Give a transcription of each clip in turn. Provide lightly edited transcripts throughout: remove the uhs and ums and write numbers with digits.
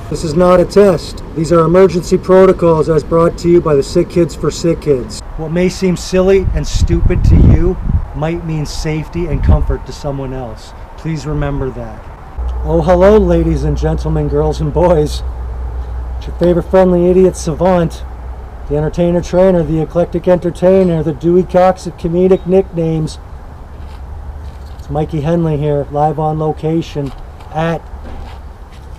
This is not a test. These are emergency protocols as brought to you by the Sick Kids for Sick Kids. What may seem silly and stupid to you might mean safety and comfort to someone else. Please remember that. Oh, hello, ladies and gentlemen, girls and boys. It's your favorite friendly idiot savant, the entertainer trainer, the eclectic entertainer, the Dewey Cox of comedic nicknames. It's Mikey Henley here, live on location at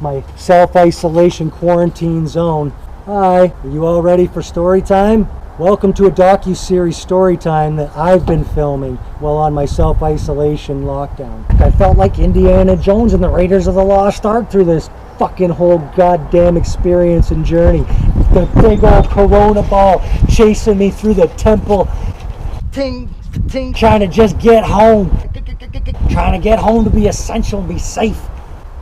my self-isolation quarantine zone. Hi, are you all ready for story time? Welcome to a docuseries story time that I've been filming while on my self-isolation lockdown. I felt like Indiana Jones and the Raiders of the Lost Ark through this fucking whole goddamn experience and journey. The big old Corona ball chasing me through the temple. Ting, ting, trying to just get home. Trying to get home to be essential and be safe.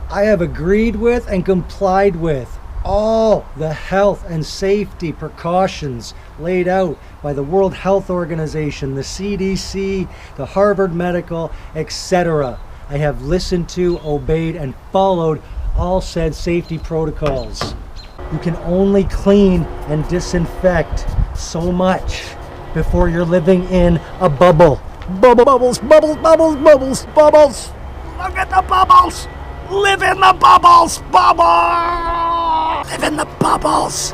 I have agreed with and complied with all the health and safety precautions laid out by the World Health Organization, the CDC, the Harvard Medical, etc. I have listened to, obeyed, and followed all said safety protocols. You can only clean and disinfect so much before you're living in a bubble. Bubbles, bubbles, bubbles, bubbles, bubbles. Look at the bubbles. Live in the bubbles, bubbles! Live in the bubbles!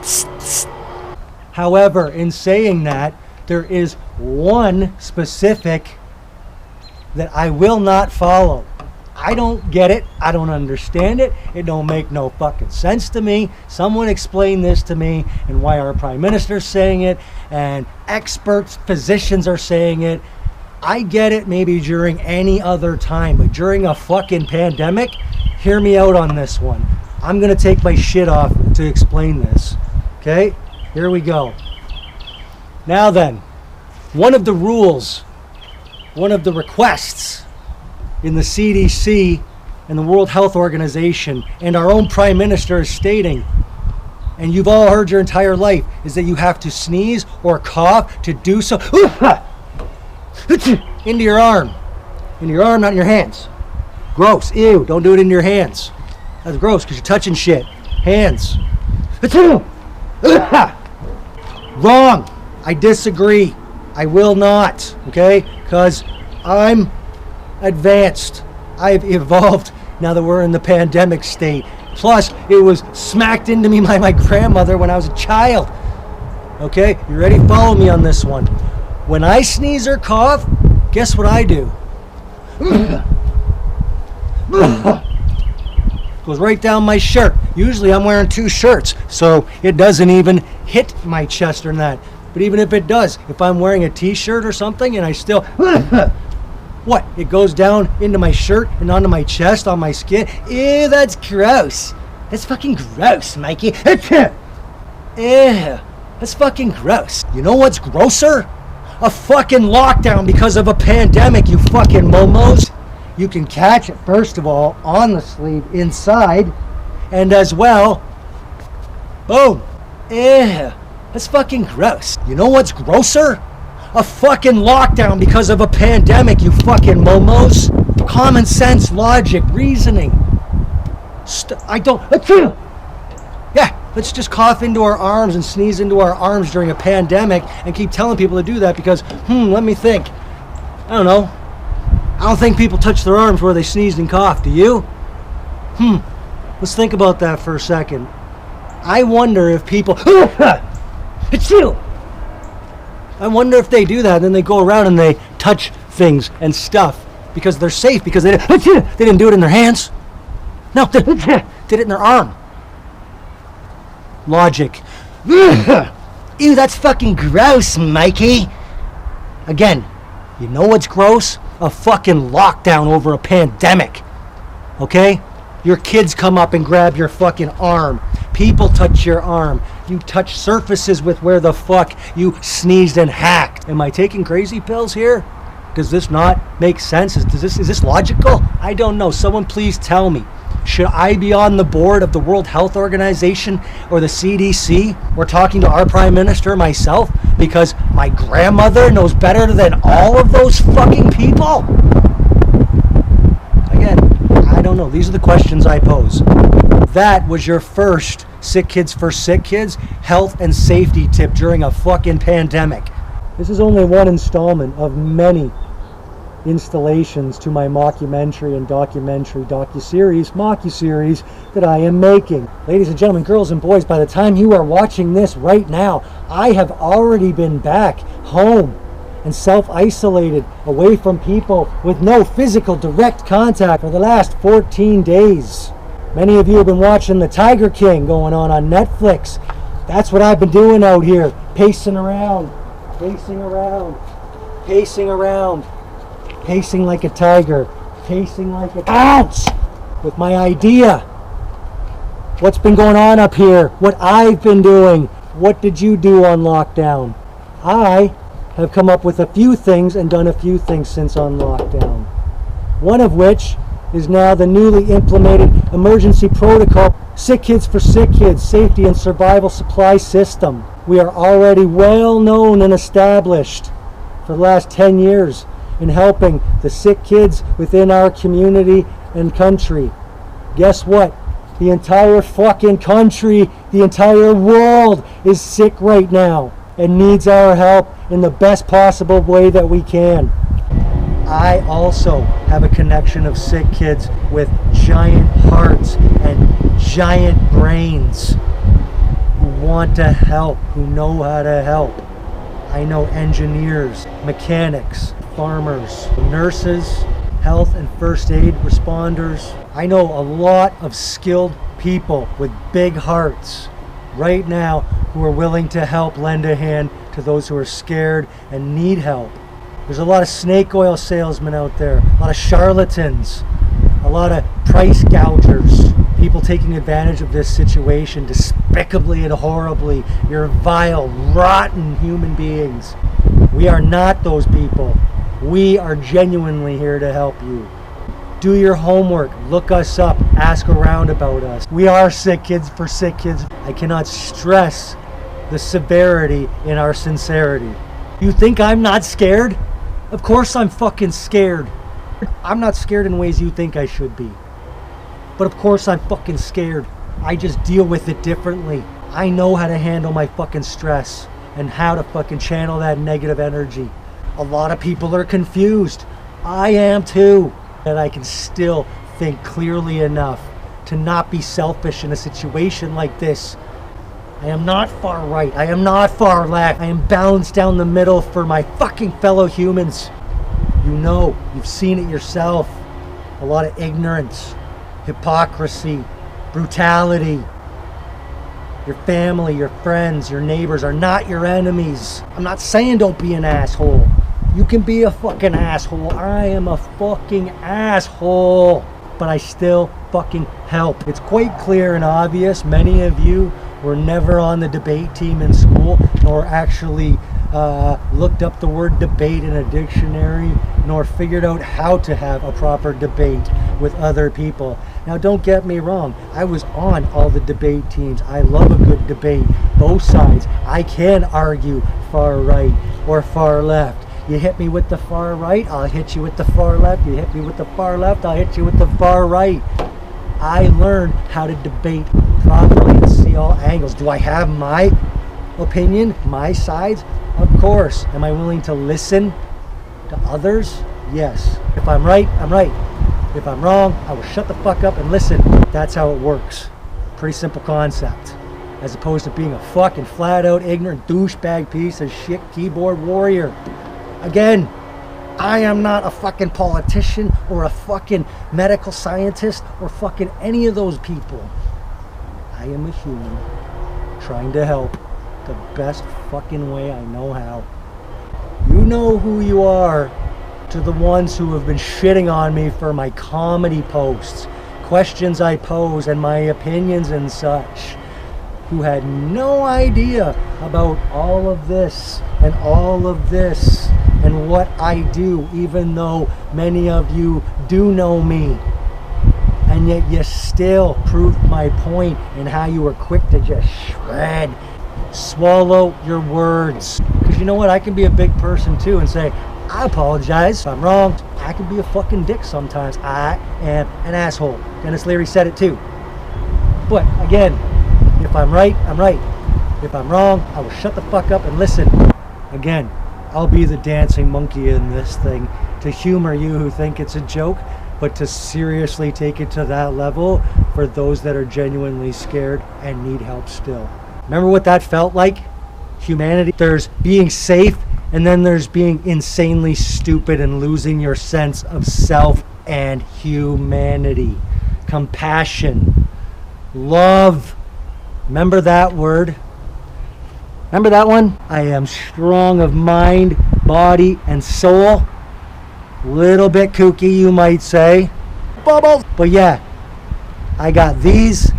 Psst, psst. However, in saying that, there is one specific that I will not follow. I don't get it. I don't understand it. It don't make no fucking sense to me. Someone explain this to me and why our Prime Minister's saying it and experts, physicians are saying it. I get it maybe during any other time, but during a fucking pandemic, hear me out on this one. I'm gonna take my shit off to explain this. Okay, here we go. Now then, one of the rules, one of the requests in the CDC and the World Health Organization and our own Prime Minister is stating, and you've all heard your entire life, is that you have to sneeze or cough to do so. Into your arm, not in your hands. Gross. Ew. Don't do it in your hands. That's gross because you're touching shit. Hands. Wrong. I disagree. I will not. Okay? Because I'm advanced. I've evolved now that we're in the pandemic state. Plus, it was smacked into me by my grandmother when I was a child. Okay? You ready? Follow me on this one. When I sneeze or cough, guess what I do? Goes right down my shirt. Usually I'm wearing two shirts, so it doesn't even hit my chest or that. But even if it does, if I'm wearing a t-shirt or something and I still... What? It goes down into my shirt and onto my chest, on my skin? Ew, that's gross. That's fucking gross, Mikey. Ew, that's fucking gross. You know what's grosser? A fucking lockdown because of a pandemic, you fucking momos. You can catch it, first of all, on the sleeve inside, and as well, boom. Ew, that's fucking gross. You know what's grosser? A fucking lockdown because of a pandemic, you fucking momos. Common sense, logic, reasoning. Yeah, let's just cough into our arms and sneeze into our arms during a pandemic and keep telling people to do that because, let me think. I don't know. I don't think people touch their arms where they sneezed and coughed. Do you? Let's think about that for a second. I wonder if people... It's you! I wonder if they do that and then they go around and they touch things and stuff because they're safe because they didn't do it in their hands. No, they did it in their arm. Logic. Ew, that's fucking gross, Mikey. Again, you know what's gross? A fucking lockdown over a pandemic. Okay? Your kids come up and grab your fucking arm. People touch your arm. You touch surfaces with where the fuck you sneezed and hacked. Am I taking crazy pills here? Does this not make sense? Is this logical? I don't know. Someone please tell me. Should I be on the board of the World Health Organization or the CDC or talking to our Prime Minister myself? because my grandmother knows better than all of those fucking people? Again, I don't know. These are the questions I pose. That was your first Sick Kids for Sick Kids health and safety tip during a fucking pandemic. This is only one installment of many installations to my mockumentary and docuseries that I am making. Ladies and gentlemen, girls and boys, by the time you are watching this right now, I have already been back home and self-isolated away from people with no physical direct contact for the last 14 days. Many of you have been watching The Tiger King going on Netflix. That's what I've been doing out here, pacing around, pacing like a tiger, pacing like a ounce with my idea. What's been going on up here? What I've been doing? What did you do on lockdown? I have come up with a few things and done a few things since on lockdown. One of which is now the newly implemented emergency protocol, Sick Kids for Sick Kids Safety and Survival Supply System. We are already well known and established for the last 10 years in helping the sick kids within our community and country. Guess what? The entire fucking country, the entire world is sick right now and needs our help in the best possible way that we can. I also have a connection of sick kids with giant hearts and giant brains who want to help, who know how to help. I know engineers, mechanics, farmers, nurses, health and first aid responders. I know a lot of skilled people with big hearts right now who are willing to help lend a hand to those who are scared and need help. There's a lot of snake oil salesmen out there, a lot of charlatans, a lot of price gougers, people taking advantage of this situation despicably and horribly. You're vile, rotten human beings. We are not those people. We are genuinely here to help you. Do your homework, look us up, ask around about us. We are Sick Kids for Sick Kids. I cannot stress the severity in our sincerity. You think I'm not scared? Of course I'm fucking scared. I'm not scared in ways you think I should be. But of course I'm fucking scared. I just deal with it differently. I know how to handle my fucking stress and how to fucking channel that negative energy. A lot of people are confused. I am too. And I can still think clearly enough to not be selfish in a situation like this. I am not far right. I am not far left. I am balanced down the middle for my fucking fellow humans. You know, you've seen it yourself. A lot of ignorance, hypocrisy, brutality. Your family, your friends, your neighbors are not your enemies. I'm not saying don't be an asshole. You can be a fucking asshole. I am a fucking asshole. But I still fucking help. It's quite clear and obvious. Many of you were never on the debate team in school, nor actually looked up the word debate in a dictionary, nor figured out how to have a proper debate with other people. Now don't get me wrong, I was on all the debate teams. I love a good debate, both sides. I can argue far right or far left. You hit me with the far right, I'll hit you with the far left. You hit me with the far left, I'll hit you with the far right. I learned how to debate properly and see all angles. Do I have my opinion, my sides? Of course. Am I willing to listen to others? Yes. If I'm right, I'm right. If I'm wrong, I will shut the fuck up and listen. That's how it works. Pretty simple concept. As opposed to being a fucking flat out ignorant douchebag piece of shit keyboard warrior. Again, I am not a fucking politician or a fucking medical scientist or fucking any of those people. I am a human trying to help the best fucking way I know how. You know who you are to the ones who have been shitting on me for my comedy posts, questions I pose and my opinions and such, who had no idea about all of this and all of this and what I do, even though many of you do know me. And yet you still proved my point in how you were quick to just shred Swallow your words. Because you know what? I can be a big person too and say, I apologize if I'm wrong. I can be a fucking dick sometimes. I am an asshole. Dennis Leary said it too. But again, if I'm right, I'm right. If I'm wrong, I will shut the fuck up and listen. Again, I'll be the dancing monkey in this thing to humor you who think it's a joke, but to seriously take it to that level for those that are genuinely scared and need help still. Remember what that felt like? Humanity. There's being safe, and then there's being insanely stupid and losing your sense of self and humanity. Compassion. Love. Remember that word? Remember that one? I am strong of mind, body, and soul. Little bit kooky, you might say. Bubbles! But yeah, I got this.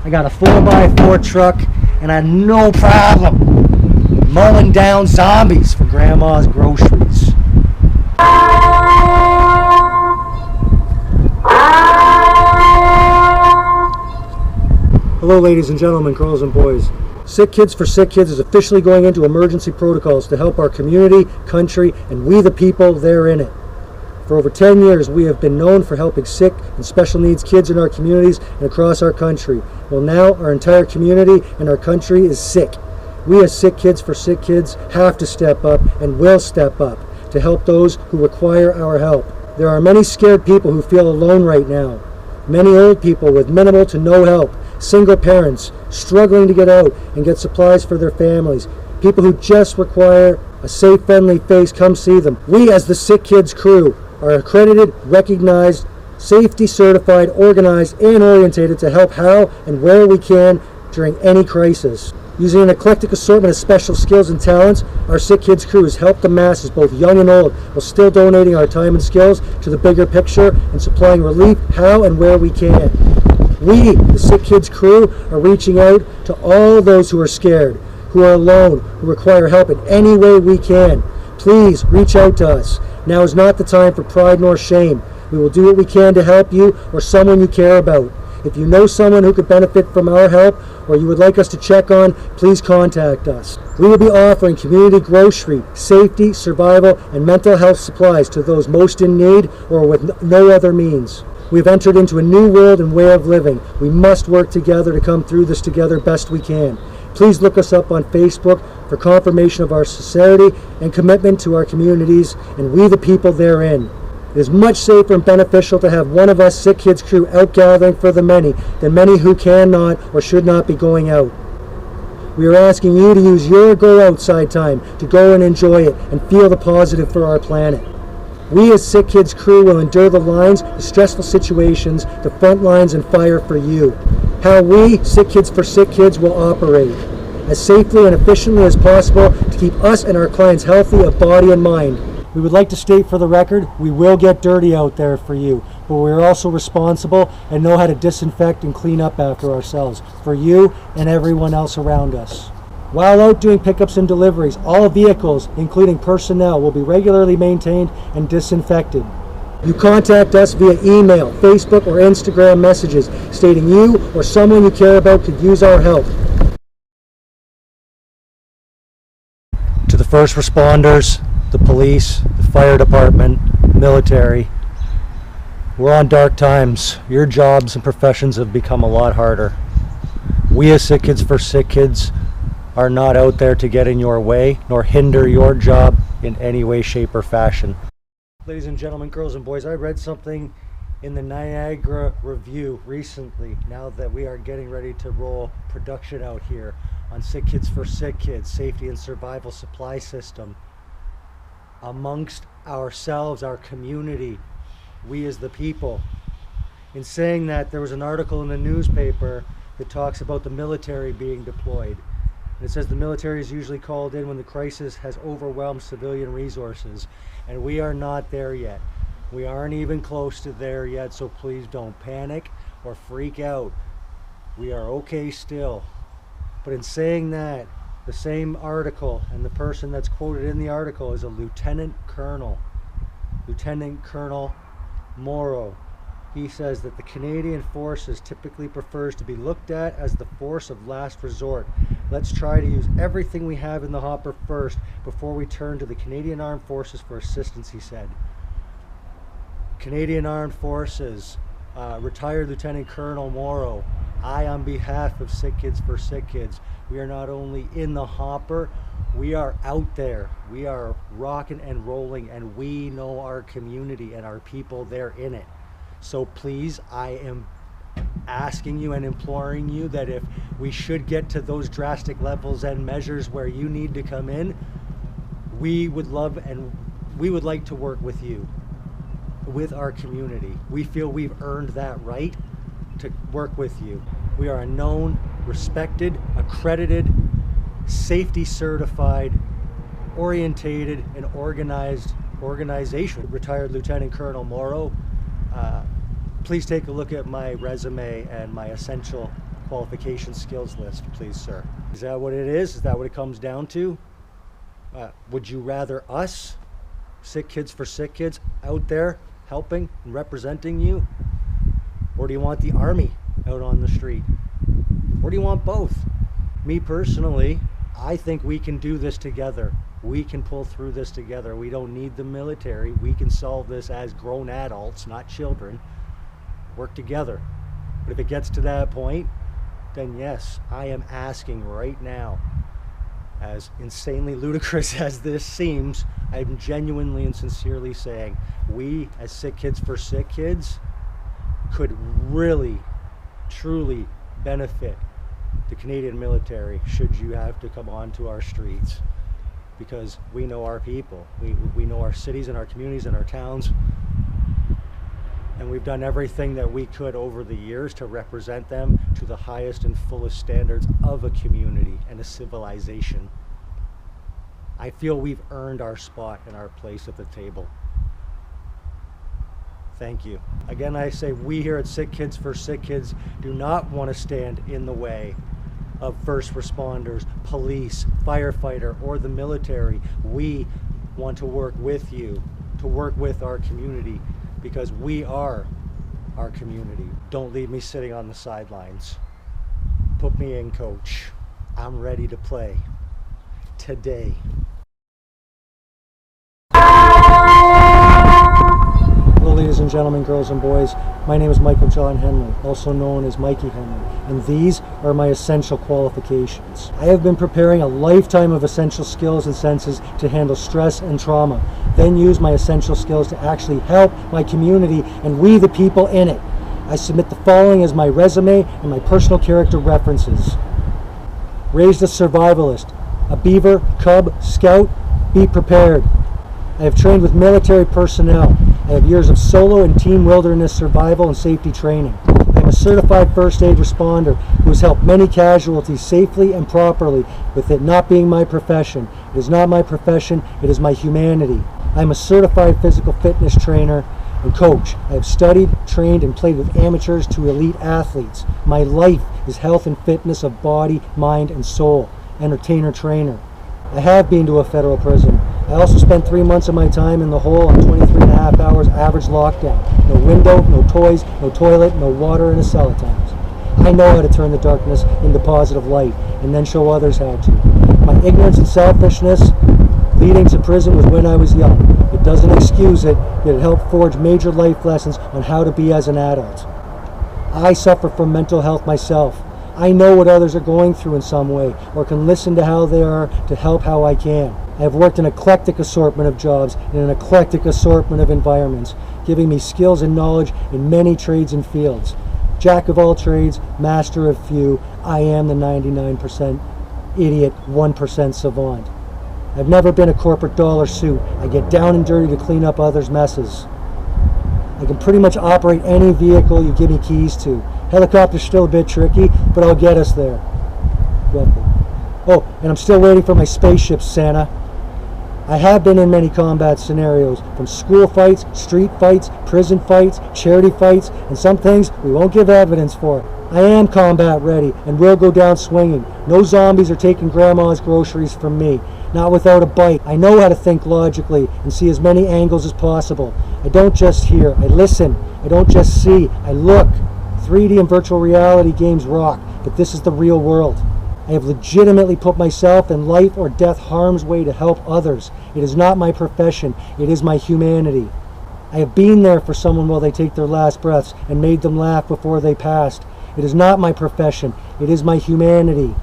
I got a 4x4 truck, and I had no problem mowing down zombies for grandma's groceries. Hello ladies and gentlemen, girls and boys. Sick Kids for Sick Kids is officially going into emergency protocols to help our community, country, and we the people therein it. For over 10 years, we have been known for helping sick and special needs kids in our communities and across our country. Well, now our entire community and our country is sick. We as Sick Kids for Sick Kids have to step up and will step up to help those who require our help. There are many scared people who feel alone right now. Many old people with minimal to no help. Single parents struggling to get out and get supplies for their families. People who just require a safe, friendly face come see them. We as the Sick Kids crew are accredited, recognized, safety certified, organized, and orientated to help how and where we can during any crisis. Using an eclectic assortment of special skills and talents, our Sick Kids crew has helped the masses, both young and old, while still donating our time and skills to the bigger picture and supplying relief how and where we can. We, the Sick Kids crew, are reaching out to all those who are scared, who are alone, who require help in any way we can. Please reach out to us. Now is not the time for pride nor shame. We will do what we can to help you or someone you care about. If you know someone who could benefit from our help or you would like us to check on, please contact us. We will be offering community grocery, safety, survival, and mental health supplies to those most in need or with no other means. We've entered into a new world and way of living. We must work together to come through this together best we can. Please look us up on Facebook for confirmation of our sincerity and commitment to our communities and we the people therein. It is much safer and beneficial to have one of us Sick Kids crew out gathering for the many than many who cannot or should not be going out. We are asking you to use your go outside time to go and enjoy it and feel the positive for our planet. We as Sick Kids crew will endure the lines, the stressful situations, the front lines and fire for you. How we, Sick Kids for Sick Kids, will operate as safely and efficiently as possible to keep us and our clients healthy of body and mind. We would like to state for the record, we will get dirty out there for you, but we are also responsible and know how to disinfect and clean up after ourselves for you and everyone else around us. While out doing pickups and deliveries, all vehicles, including personnel, will be regularly maintained and disinfected. You contact us via email, Facebook, or Instagram messages stating you or someone you care about could use our help. To the first responders, the police, the fire department, military, we're on dark times. Your jobs and professions have become a lot harder. We as Sick Kids for Sick Kids are not out there to get in your way nor hinder your job in any way, shape, or fashion. Ladies and gentlemen, girls and boys, I read something in the Niagara Review recently, now that we are getting ready to roll production out here on Sick Kids for Sick Kids, Safety and Survival Supply System. Amongst ourselves, our community, we as the people. In saying that, there was an article in the newspaper that talks about the military being deployed. It says the military is usually called in when the crisis has overwhelmed civilian resources, and we are not there yet. We aren't even close to there yet, so please don't panic or freak out. We are okay still. But in saying that, the same article and the person that's quoted in the article is a Lieutenant Colonel Morrow. He says that the Canadian Forces typically prefers to be looked at as the force of last resort. Let's try to use everything we have in the hopper first before we turn to the Canadian Armed Forces for assistance, he said. Canadian Armed Forces, retired Lieutenant Colonel Morrow, I, on behalf of Sick Kids for Sick Kids, we are not only in the hopper, we are out there. We are rocking and rolling, and we know our community and our people there in it. So please, I am asking you and imploring you that if we should get to those drastic levels and measures where you need to come in, we would love and we would like to work with you, with our community. We feel we've earned that right to work with you. We are a known, respected, accredited, safety certified, orientated, and organized organization. Retired Lieutenant Colonel Morrow, please take a look at my resume and my essential qualification skills list, please, sir. Is that what it is? Is that what it comes down to? Would you rather us, Sick Kids for Sick Kids, out there helping and representing you? Or do you want the army out on the street? Or do you want both? Me personally, I think we can do this together. We can pull through this together. We don't need the military. We can solve this as grown adults, not children. Work together. But if it gets to that point, then yes, I am asking right now, as insanely ludicrous as this seems, I'm genuinely and sincerely saying, we as Sick Kids for Sick Kids could really, truly benefit the Canadian military should you have to come onto our streets, because we know our people, we know our cities and our communities and our towns, and we've done everything that we could over the years to represent them to the highest and fullest standards of a community and a civilization. I feel we've earned our spot and our place at the table. Thank you. Again, I say we here at Sick Kids for Sick Kids do not want to stand in the way of first responders, police, firefighter, or the military. We want to work with you, to work with our community, because we are our community. Don't leave me sitting on the sidelines. Put me in, coach. I'm ready to play today. Hello, ladies and gentlemen, girls and boys. My name is Michael John Henley, also known as Mikey Henley, and these are my essential qualifications. I have been preparing a lifetime of essential skills and senses to handle stress and trauma, then use my essential skills to actually help my community and we the people in it. I submit the following as my resume and my personal character references. Raised a survivalist, a beaver, cub, scout, be prepared. I have trained with military personnel. I have years of solo and team wilderness survival and safety training. I am a certified first aid responder who has helped many casualties safely and properly, with it not being my profession. It is not my profession, it is my humanity. I am a certified physical fitness trainer and coach. I have studied, trained, and played with amateurs to elite athletes. My life is health and fitness of body, mind, and soul. Entertainer trainer. I have been to a federal prison. I also spent 3 months of my time in the hole on 23.5 hours average lockdown. No window, no toys, no toilet, no water in a cell at times. I know how to turn the darkness into positive light and then show others how to. My ignorance and selfishness leading to prison was when I was young. It doesn't excuse it, yet it helped forge major life lessons on how to be as an adult. I suffer from mental health myself. I know what others are going through in some way, or can listen to how they are to help how I can. I have worked an eclectic assortment of jobs in an eclectic assortment of environments, giving me skills and knowledge in many trades and fields. Jack of all trades, master of few, I am the 99% idiot, 1% savant. I've never been a corporate dollar suit. I get down and dirty to clean up others' messes. I can pretty much operate any vehicle you give me keys to. Helicopter's still a bit tricky, but I'll get us there. Roughly. Oh, and I'm still waiting for my spaceship, Santa. I have been in many combat scenarios, from school fights, street fights, prison fights, charity fights, and some things we won't give evidence for. I am combat ready and will go down swinging. No zombies are taking grandma's groceries from me. Not without a bite. I know how to think logically and see as many angles as possible. I don't just hear, I listen. I don't just see, I look. 3D and virtual reality games rock, but this is the real world. I have legitimately put myself in life or death harm's way to help others. It is not my profession, it is my humanity. I have been there for someone while they take their last breaths and made them laugh before they passed. It is not my profession, it is my humanity.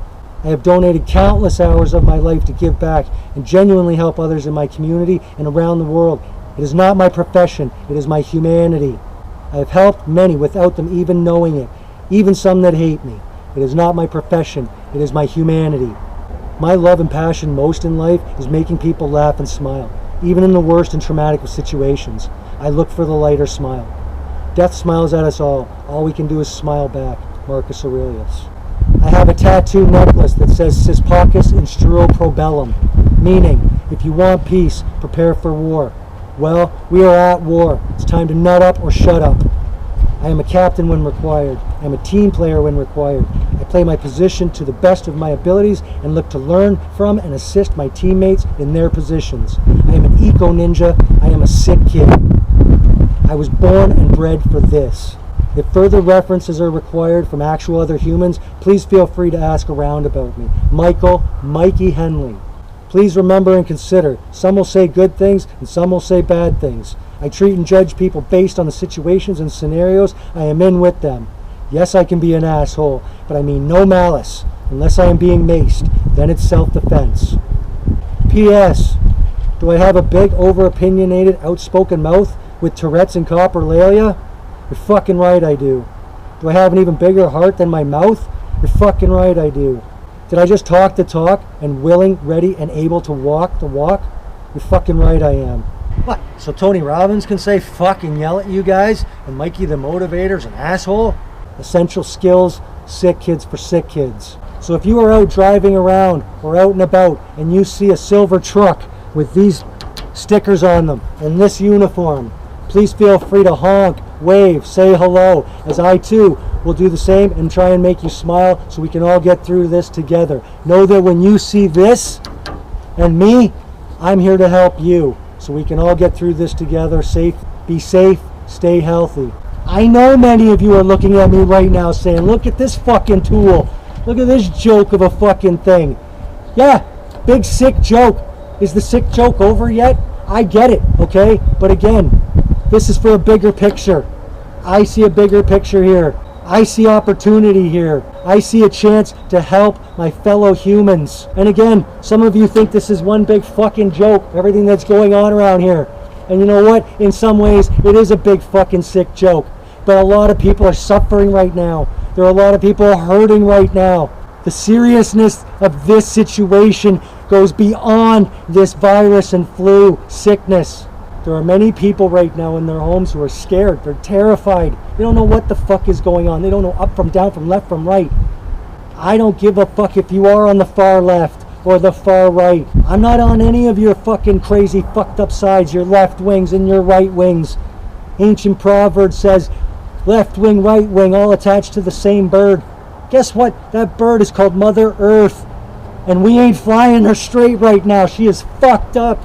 I have donated countless hours of my life to give back and genuinely help others in my community and around the world. It is not my profession, it is my humanity. I have helped many without them even knowing it, even some that hate me. It is not my profession, it is my humanity. My love and passion most in life is making people laugh and smile, even in the worst and traumatic of situations. I look for the light or smile. Death smiles at us all. All we can do is smile back. Marcus Aurelius. I have a tattoo necklace that says Sis Pacus Instruo Probellum, meaning, if you want peace, prepare for war. Well, we are at war. It's time to nut up or shut up. I am a captain when required. I am a team player when required. I play my position to the best of my abilities and look to learn from and assist my teammates in their positions. I am an eco-ninja. I am a sick kid. I was born and bred for this. If further references are required from actual other humans, please feel free to ask around about me. Mikey Henley. Please remember and consider, some will say good things and some will say bad things. I treat and judge people based on the situations and scenarios I am in with them. Yes, I can be an asshole, but I mean no malice. Unless I am being maced, then it's self-defense. P.S. Do I have a big, over-opinionated, outspoken mouth with Tourette's and coprolalia? You're fucking right I do. Do I have an even bigger heart than my mouth? You're fucking right I do. Did I just talk the talk and willing, ready, and able to walk the walk? You're fucking right I am. What? So Tony Robbins can say fuck and yell at you guys, and Mikey the Motivator's an asshole? Essential skills, sick kids for sick kids. So if you are out driving around or out and about and you see a silver truck with these stickers on them and this uniform, please feel free to honk, wave, say hello, as I too will do the same and try and make you smile so we can all get through this together. Know that when you see this and me, I'm here to help you so we can all get through this together. Be safe, stay healthy. I know many of you are looking at me right now saying, look at this fucking tool. Look at this joke of a fucking thing. Yeah, big sick joke. Is the sick joke over yet? I get it, okay? But again, this is for a bigger picture. I see a bigger picture here. I see opportunity here. I see a chance to help my fellow humans. And again, some of you think this is one big fucking joke, everything that's going on around here. And you know what? In some ways, it is a big fucking sick joke. But a lot of people are suffering right now. There are a lot of people hurting right now. The seriousness of this situation goes beyond this virus and flu sickness. There are many people right now in their homes who are scared. They're terrified. They don't know what the fuck is going on. They don't know up from down, from left from right. I don't give a fuck if you are on the far left or the far right. I'm not on any of your fucking crazy fucked up sides, your left wings and your right wings. Ancient proverb says, left wing, right wing, all attached to the same bird. Guess what? That bird is called Mother Earth. And we ain't flying her straight right now. She is fucked up.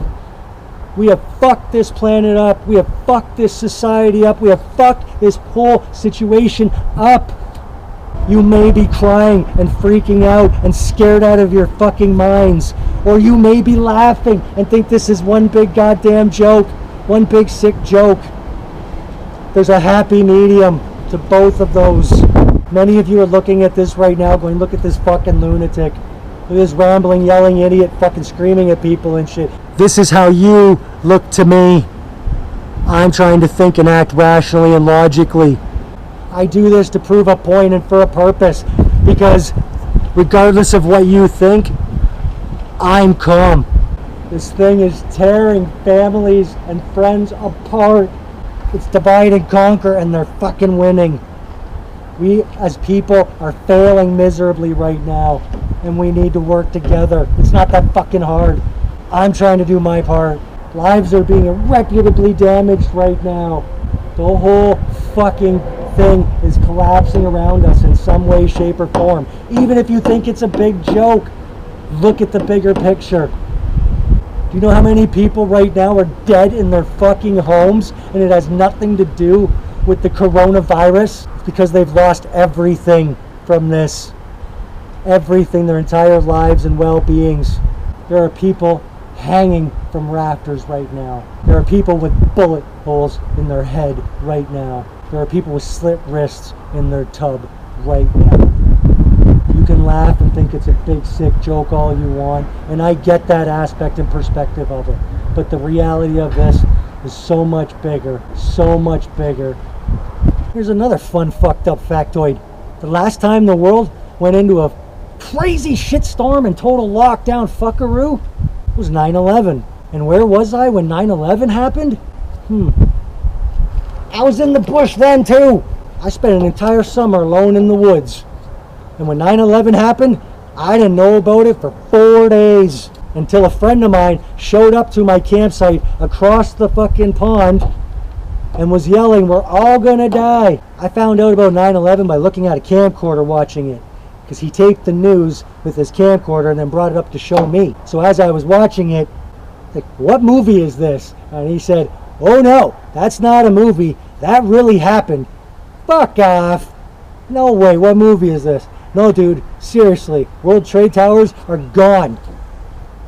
We have fucked this planet up. We have fucked this society up. We have fucked this whole situation up. You may be crying and freaking out and scared out of your fucking minds. Or you may be laughing and think this is one big goddamn joke. One big sick joke. There's a happy medium to both of those. Many of you are looking at this right now going, look at this fucking lunatic. Look at this rambling, yelling idiot fucking screaming at people and shit. This is how you look to me. I'm trying to think and act rationally and logically. I do this to prove a point and for a purpose. Because regardless of what you think, I'm calm. This thing is tearing families and friends apart. It's divide and conquer and they're fucking winning. We as people are failing miserably right now and we need to work together. It's not that fucking hard. I'm trying to do my part. Lives are being irreparably damaged right now. The whole fucking thing is collapsing around us and some way, shape, or form. Even if you think it's a big joke, look at the bigger picture. Do you know how many people right now are dead in their fucking homes, and it has nothing to do with the coronavirus? It's because they've lost everything from this. Everything, their entire lives and well-beings. There are people hanging from rafters right now. There are people with bullet holes in their head right now. There are people with slit wrists in their tub right now. You can laugh and think it's a big sick joke all you want, and I get that aspect and perspective of it. But the reality of this is so much bigger, so much bigger. Here's another fun fucked up factoid. The last time the world went into a crazy shitstorm and total lockdown fuckaroo was 9/11. And where was I when 9/11 happened? I was in the bush then too. I spent an entire summer alone in the woods. And when 9/11 happened, I didn't know about it for 4 days. Until a friend of mine showed up to my campsite across the fucking pond and was yelling, "We're all gonna die." I found out about 9/11 by looking at a camcorder watching it, because he taped the news with his camcorder and then brought it up to show me. So as I was watching it, like, "What movie is this?" And he said, "Oh no, that's not a movie. That really happened." Fuck off. No way, what movie is this? No dude, seriously, World Trade Towers are gone.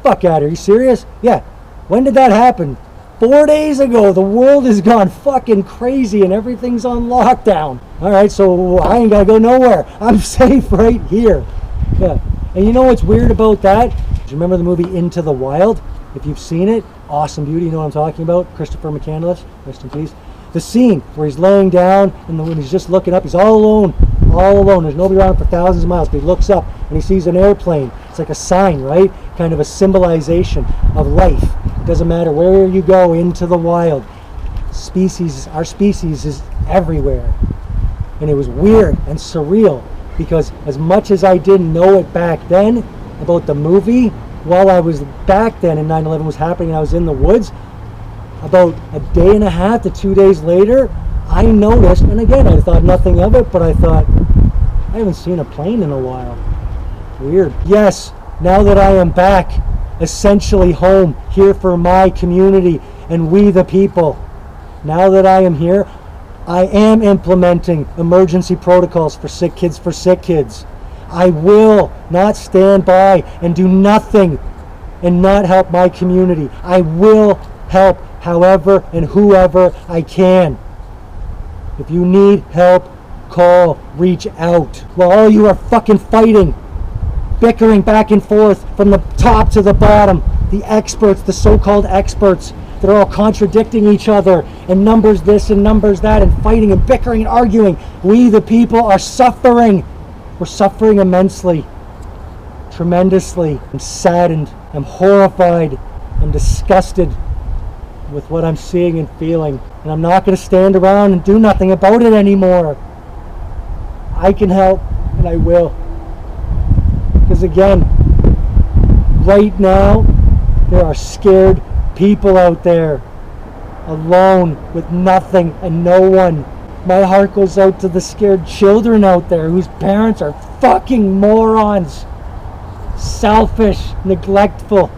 Fuck out, are you serious? Yeah, when did that happen? 4 days ago. The world has gone fucking crazy and everything's on lockdown. Alright, so I ain't gotta go nowhere. I'm safe right here. Yeah. And you know what's weird about that? Do you remember the movie Into the Wild? If you've seen it, awesome beauty, you know what I'm talking about? Christopher McCandless, rest in peace. The scene where he's laying down and when he's just looking up, he's all alone. All alone. There's nobody around for thousands of miles, but he looks up and he sees an airplane. It's like a sign, right? Kind of a symbolization of life. It doesn't matter where you go into the wild. Our species is everywhere. And it was weird and surreal because as much as I didn't know it back then about the movie, while I was back then and 9/11 was happening and I was in the woods, about a day and a half to 2 days later, I noticed, and again, I thought nothing of it, but I thought, I haven't seen a plane in a while. Weird. Yes, now that I am back, essentially home, here for my community and we the people, now that I am here, I am implementing emergency protocols for sick kids for sick kids. I will not stand by and do nothing and not help my community. I will help however and whoever I can. If you need help, call, reach out. While all you are fucking fighting, bickering back and forth from the top to the bottom, the experts, the so-called experts, they're all contradicting each other and numbers this and numbers that and fighting and bickering and arguing. We the people are suffering. We're suffering immensely, tremendously. I'm saddened, I'm horrified, I'm disgusted with what I'm seeing and feeling. And I'm not going to stand around and do nothing about it anymore. I can help, and I will. Because again, right now, there are scared people out there, alone, with nothing and no one. My heart goes out to the scared children out there whose parents are fucking morons. Selfish, neglectful,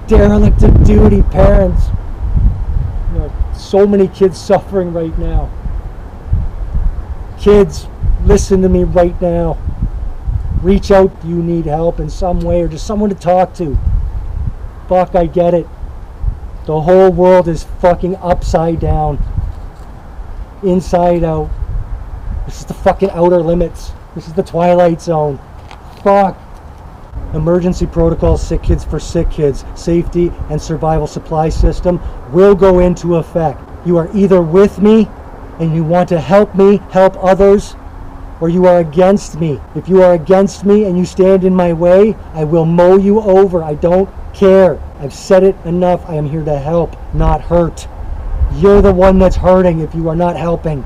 derelict of duty parents. There are so many kids suffering right now. Kids, listen to me right now. Reach out if you need help in some way or just someone to talk to. Fuck, I get it. The whole world is fucking upside down. Inside out. This is the fucking outer limits. This is the Twilight Zone. Fuck. Emergency protocol, sick kids for sick kids, safety and survival supply system will go into effect. You are either with me and you want to help me help others, or you are against me. If you are against me and you stand in my way, I will mow you over. I don't care. I've said it enough. I am here to help, not hurt. You're the one that's hurting if you are not helping.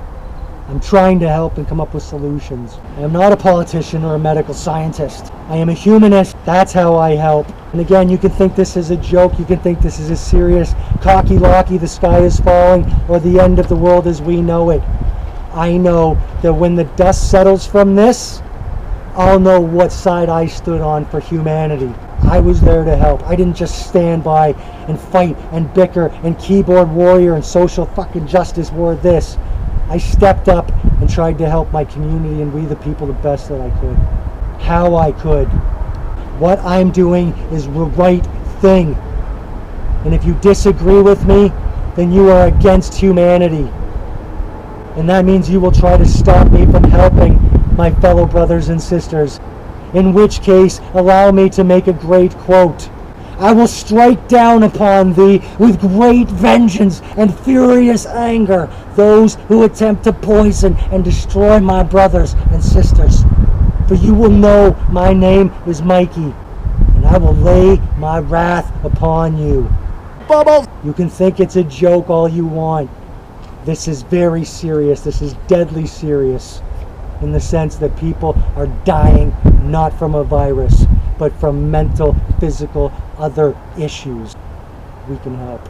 I'm trying to help and come up with solutions. I am not a politician or a medical scientist. I am a humanist. That's how I help. And again, you can think this is a joke. You can think this is a serious, cocky-locky, the sky is falling, or the end of the world as we know it. I know that when the dust settles from this, I'll know what side I stood on for humanity. I was there to help. I didn't just stand by and fight and bicker and keyboard warrior and social fucking justice war this. I stepped up and tried to help my community and we the people the best that I could. How I could. What I'm doing is the right thing. And if you disagree with me, then you are against humanity. And that means you will try to stop me from helping my fellow brothers and sisters. In which case, allow me to make a great quote. I will strike down upon thee with great vengeance and furious anger those who attempt to poison and destroy my brothers and sisters. For you will know my name is Mikey, and I will lay my wrath upon you. Bubbles! You can think it's a joke all you want. This is very serious. This is deadly serious. In the sense that people are dying not from a virus, but from mental, physical, other issues. We can help.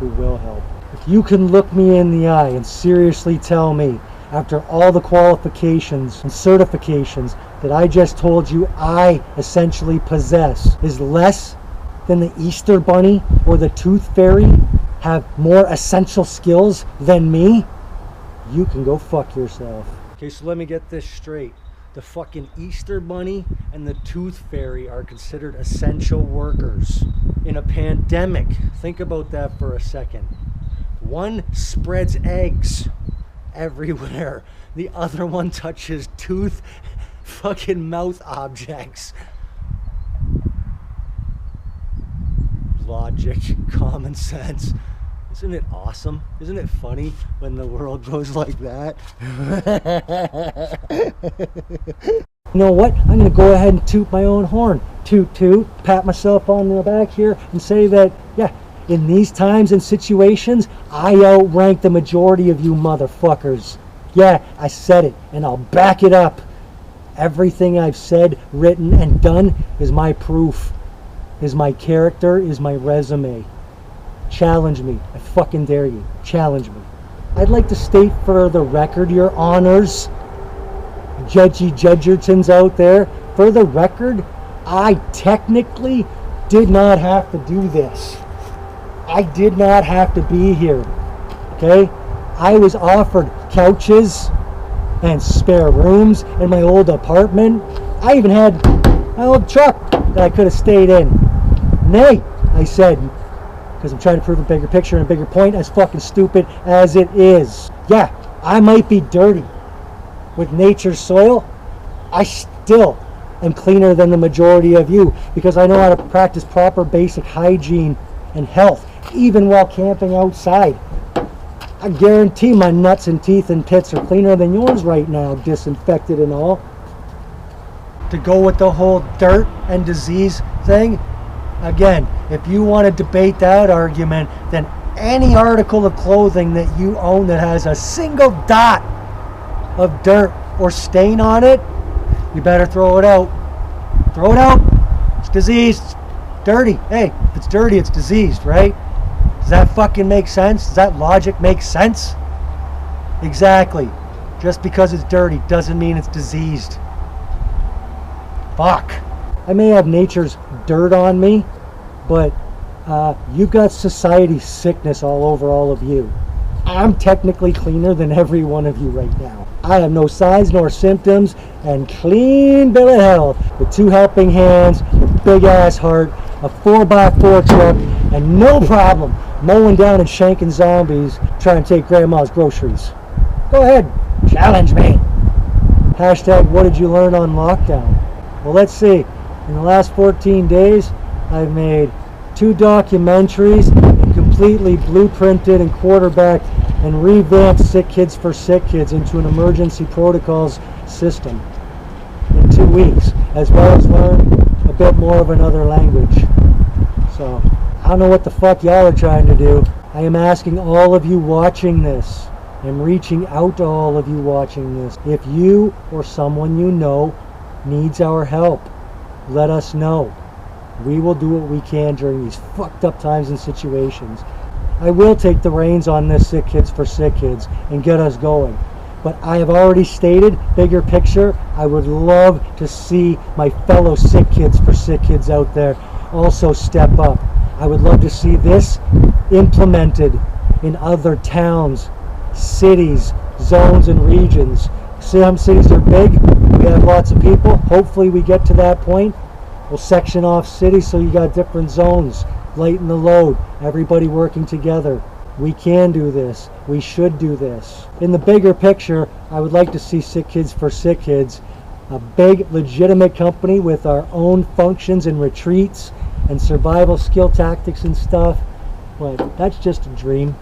We will help. If you can look me in the eye and seriously tell me, after all the qualifications and certifications that I just told you I essentially possess, is less than the Easter Bunny or the Tooth Fairy have more essential skills than me, you can go fuck yourself. Okay, so let me get this straight. The fucking Easter Bunny and the Tooth Fairy are considered essential workers in a pandemic. Think about that for a second. One spreads eggs everywhere. The other one touches tooth fucking mouth objects. Logic, common sense. Isn't it awesome? Isn't it funny when the world goes like that? You know what? I'm going to go ahead and toot my own horn. Toot toot, pat myself on the back here and say that, yeah, in these times and situations, I outrank the majority of you motherfuckers. Yeah, I said it, and I'll back it up. Everything I've said, written, and done is my proof, is my character, is my resume. Challenge me. I fucking dare you. Challenge me. I'd like to state for the record, your honors, judgy judgertons out there, for the record, I technically did not have to do this. I did not have to be here. Okay? I was offered couches and spare rooms in my old apartment. I even had my old truck that I could have stayed in. Nay, I said, because I'm trying to prove a bigger picture and a bigger point, as fucking stupid as it is. Yeah, I might be dirty with nature's soil. I still am cleaner than the majority of you because I know how to practice proper basic hygiene and health, even while camping outside. I guarantee my nuts and teeth and pits are cleaner than yours right now, disinfected and all. To go with the whole dirt and disease thing, again, if you want to debate that argument, then any article of clothing that you own that has a single dot of dirt or stain on it, you better throw it out. Throw it out. It's diseased. It's dirty. Hey, if it's dirty, it's diseased, right? Does that fucking make sense? Does that logic make sense? Exactly. Just because it's dirty doesn't mean it's diseased. Fuck. I may have nature's dirt on me, but you've got society's sickness all over all of you. I'm technically cleaner than every one of you right now. I have no signs nor symptoms and clean bill of health with 2 helping hands, a big ass heart, a 4x4 truck, and no problem mowing down and shanking zombies trying to take grandma's groceries. Go ahead, challenge me. Hashtag what did you learn on lockdown? Well, let's see. In the last 14 days, I've made 2 documentaries and completely blueprinted and quarterbacked and revamped Sick Kids for Sick Kids into an emergency protocols system in 2 weeks, as well as learn a bit more of another language. So, I don't know what the fuck y'all are trying to do. I am asking all of you watching this, I'm reaching out to all of you watching this. If you or someone you know needs our help, let us know. We will do what we can during these fucked up times and situations. I will take the reins on this Sick Kids for Sick Kids and get us going. But I have already stated, bigger picture, I would love to see my fellow sick kids for sick kids out there also step up. I would love to see this implemented in other towns, cities, zones, and regions. Some cities are big, we have lots of people. Hopefully we get to that point. We'll section off cities so you got different zones, lighten the load, everybody working together. We can do this. We should do this. In the bigger picture, I would like to see Sick Kids for Sick Kids, a big, legitimate company with our own functions and retreats and survival skill tactics and stuff. But that's just a dream.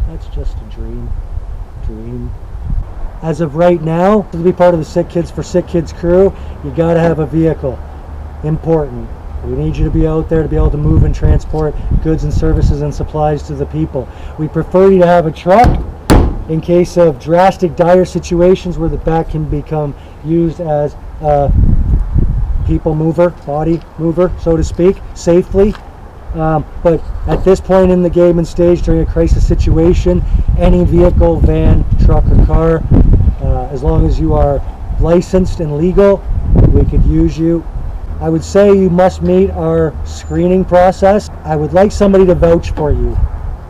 That's just a dream. As of right now, to be part of the Sick Kids for Sick Kids crew, you gotta have a vehicle. Important. We need you to be out there to be able to move and transport goods and services and supplies to the people. We prefer you to have a truck in case of drastic, dire situations where the back can become used as a people mover, body mover, so to speak, safely. But at this point in the game and stage, during a crisis situation, any vehicle, van, truck, or car, as long as you are licensed and legal, we could use you. I would say you must meet our screening process. I would like somebody to vouch for you.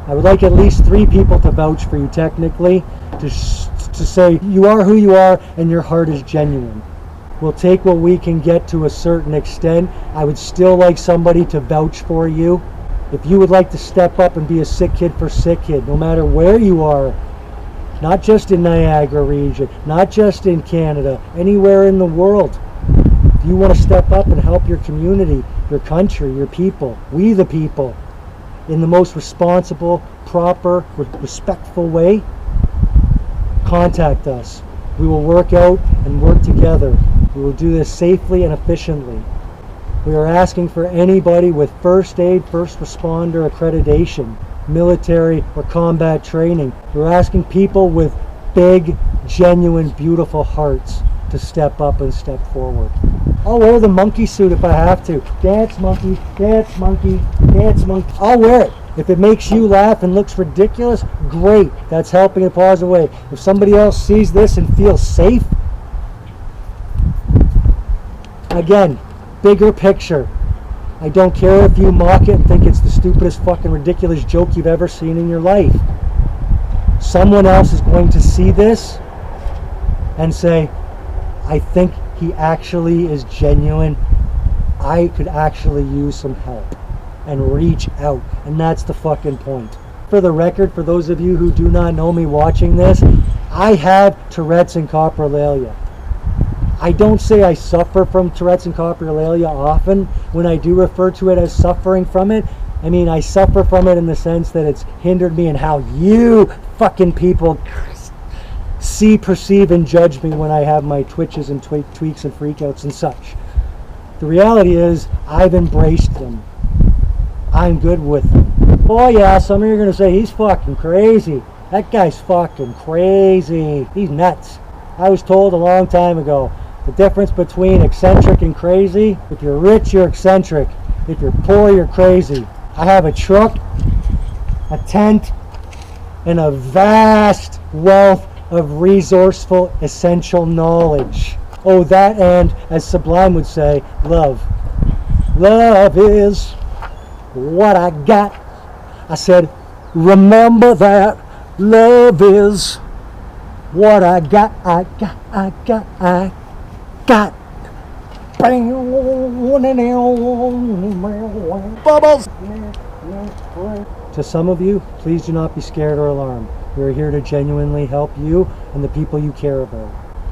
I would like at least 3 people to vouch for you technically, to say you are who you are and your heart is genuine. We'll take what we can get to a certain extent. I would still like somebody to vouch for you. If you would like to step up and be a sick kid for sick kid, no matter where you are, not just in Niagara region, not just in Canada, anywhere in the world. If you want to step up and help your community, your country, your people, we the people, in the most responsible, proper, respectful way, contact us. We will work out and work together. We will do this safely and efficiently. We are asking for anybody with first aid, first responder accreditation, military or combat training. We're asking people with big, genuine, beautiful hearts to step up and step forward. I'll wear the monkey suit if I have to. Dance monkey, dance monkey, dance monkey. I'll wear it. If it makes you laugh and looks ridiculous, great. That's helping in a positive way. If somebody else sees this and feels safe, again, bigger picture. I don't care if you mock it and think it's the stupidest fucking ridiculous joke you've ever seen in your life. Someone else is going to see this and say, I think he actually is genuine. I could actually use some help, and reach out. And that's the fucking point. For the record, for those of you who do not know me watching this, I have Tourette's and coprolalia. I don't say I suffer from Tourette's and coprolalia often. When I do refer to it as suffering from it, I mean I suffer from it in the sense that it's hindered me in how you fucking people see, perceive, and judge me when I have my twitches and tweaks and freakouts and such. The reality is, I've embraced them. I'm good with them. Oh yeah, some of you are going to say, he's fucking crazy. That guy's fucking crazy. He's nuts. I was told a long time ago, the difference between eccentric and crazy, if you're rich, you're eccentric. If you're poor, you're crazy. I have a truck, a tent, and a vast wealth of resourceful, essential knowledge. Oh, that, and as Sublime would say, love. Love is what I got. I said, remember that. Love is what I got. I got. Bubbles! To some of you, please do not be scared or alarmed. We are here to genuinely help you and the people you care about.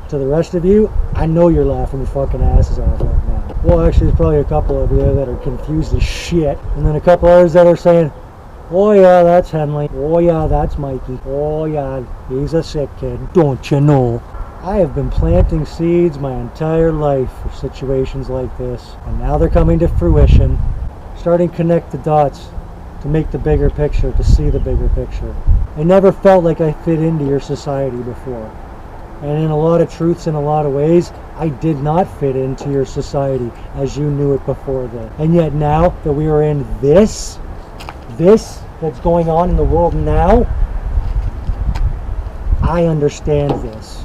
To the rest of you, I know you're laughing your fucking asses off right now. Well, actually, there's probably a couple of you that are confused as shit. And then a couple others that are saying, oh yeah, that's Henley. Oh yeah, that's Mikey. Oh yeah, he's a sick kid. Don't you know? I have been planting seeds my entire life for situations like this. And now they're coming to fruition. Starting to connect the dots to make the bigger picture, to see the bigger picture. I never felt like I fit into your society before. And in a lot of truths, in a lot of ways, I did not fit into your society as you knew it before then. And yet now that we are in this that's going on in the world now, I understand this.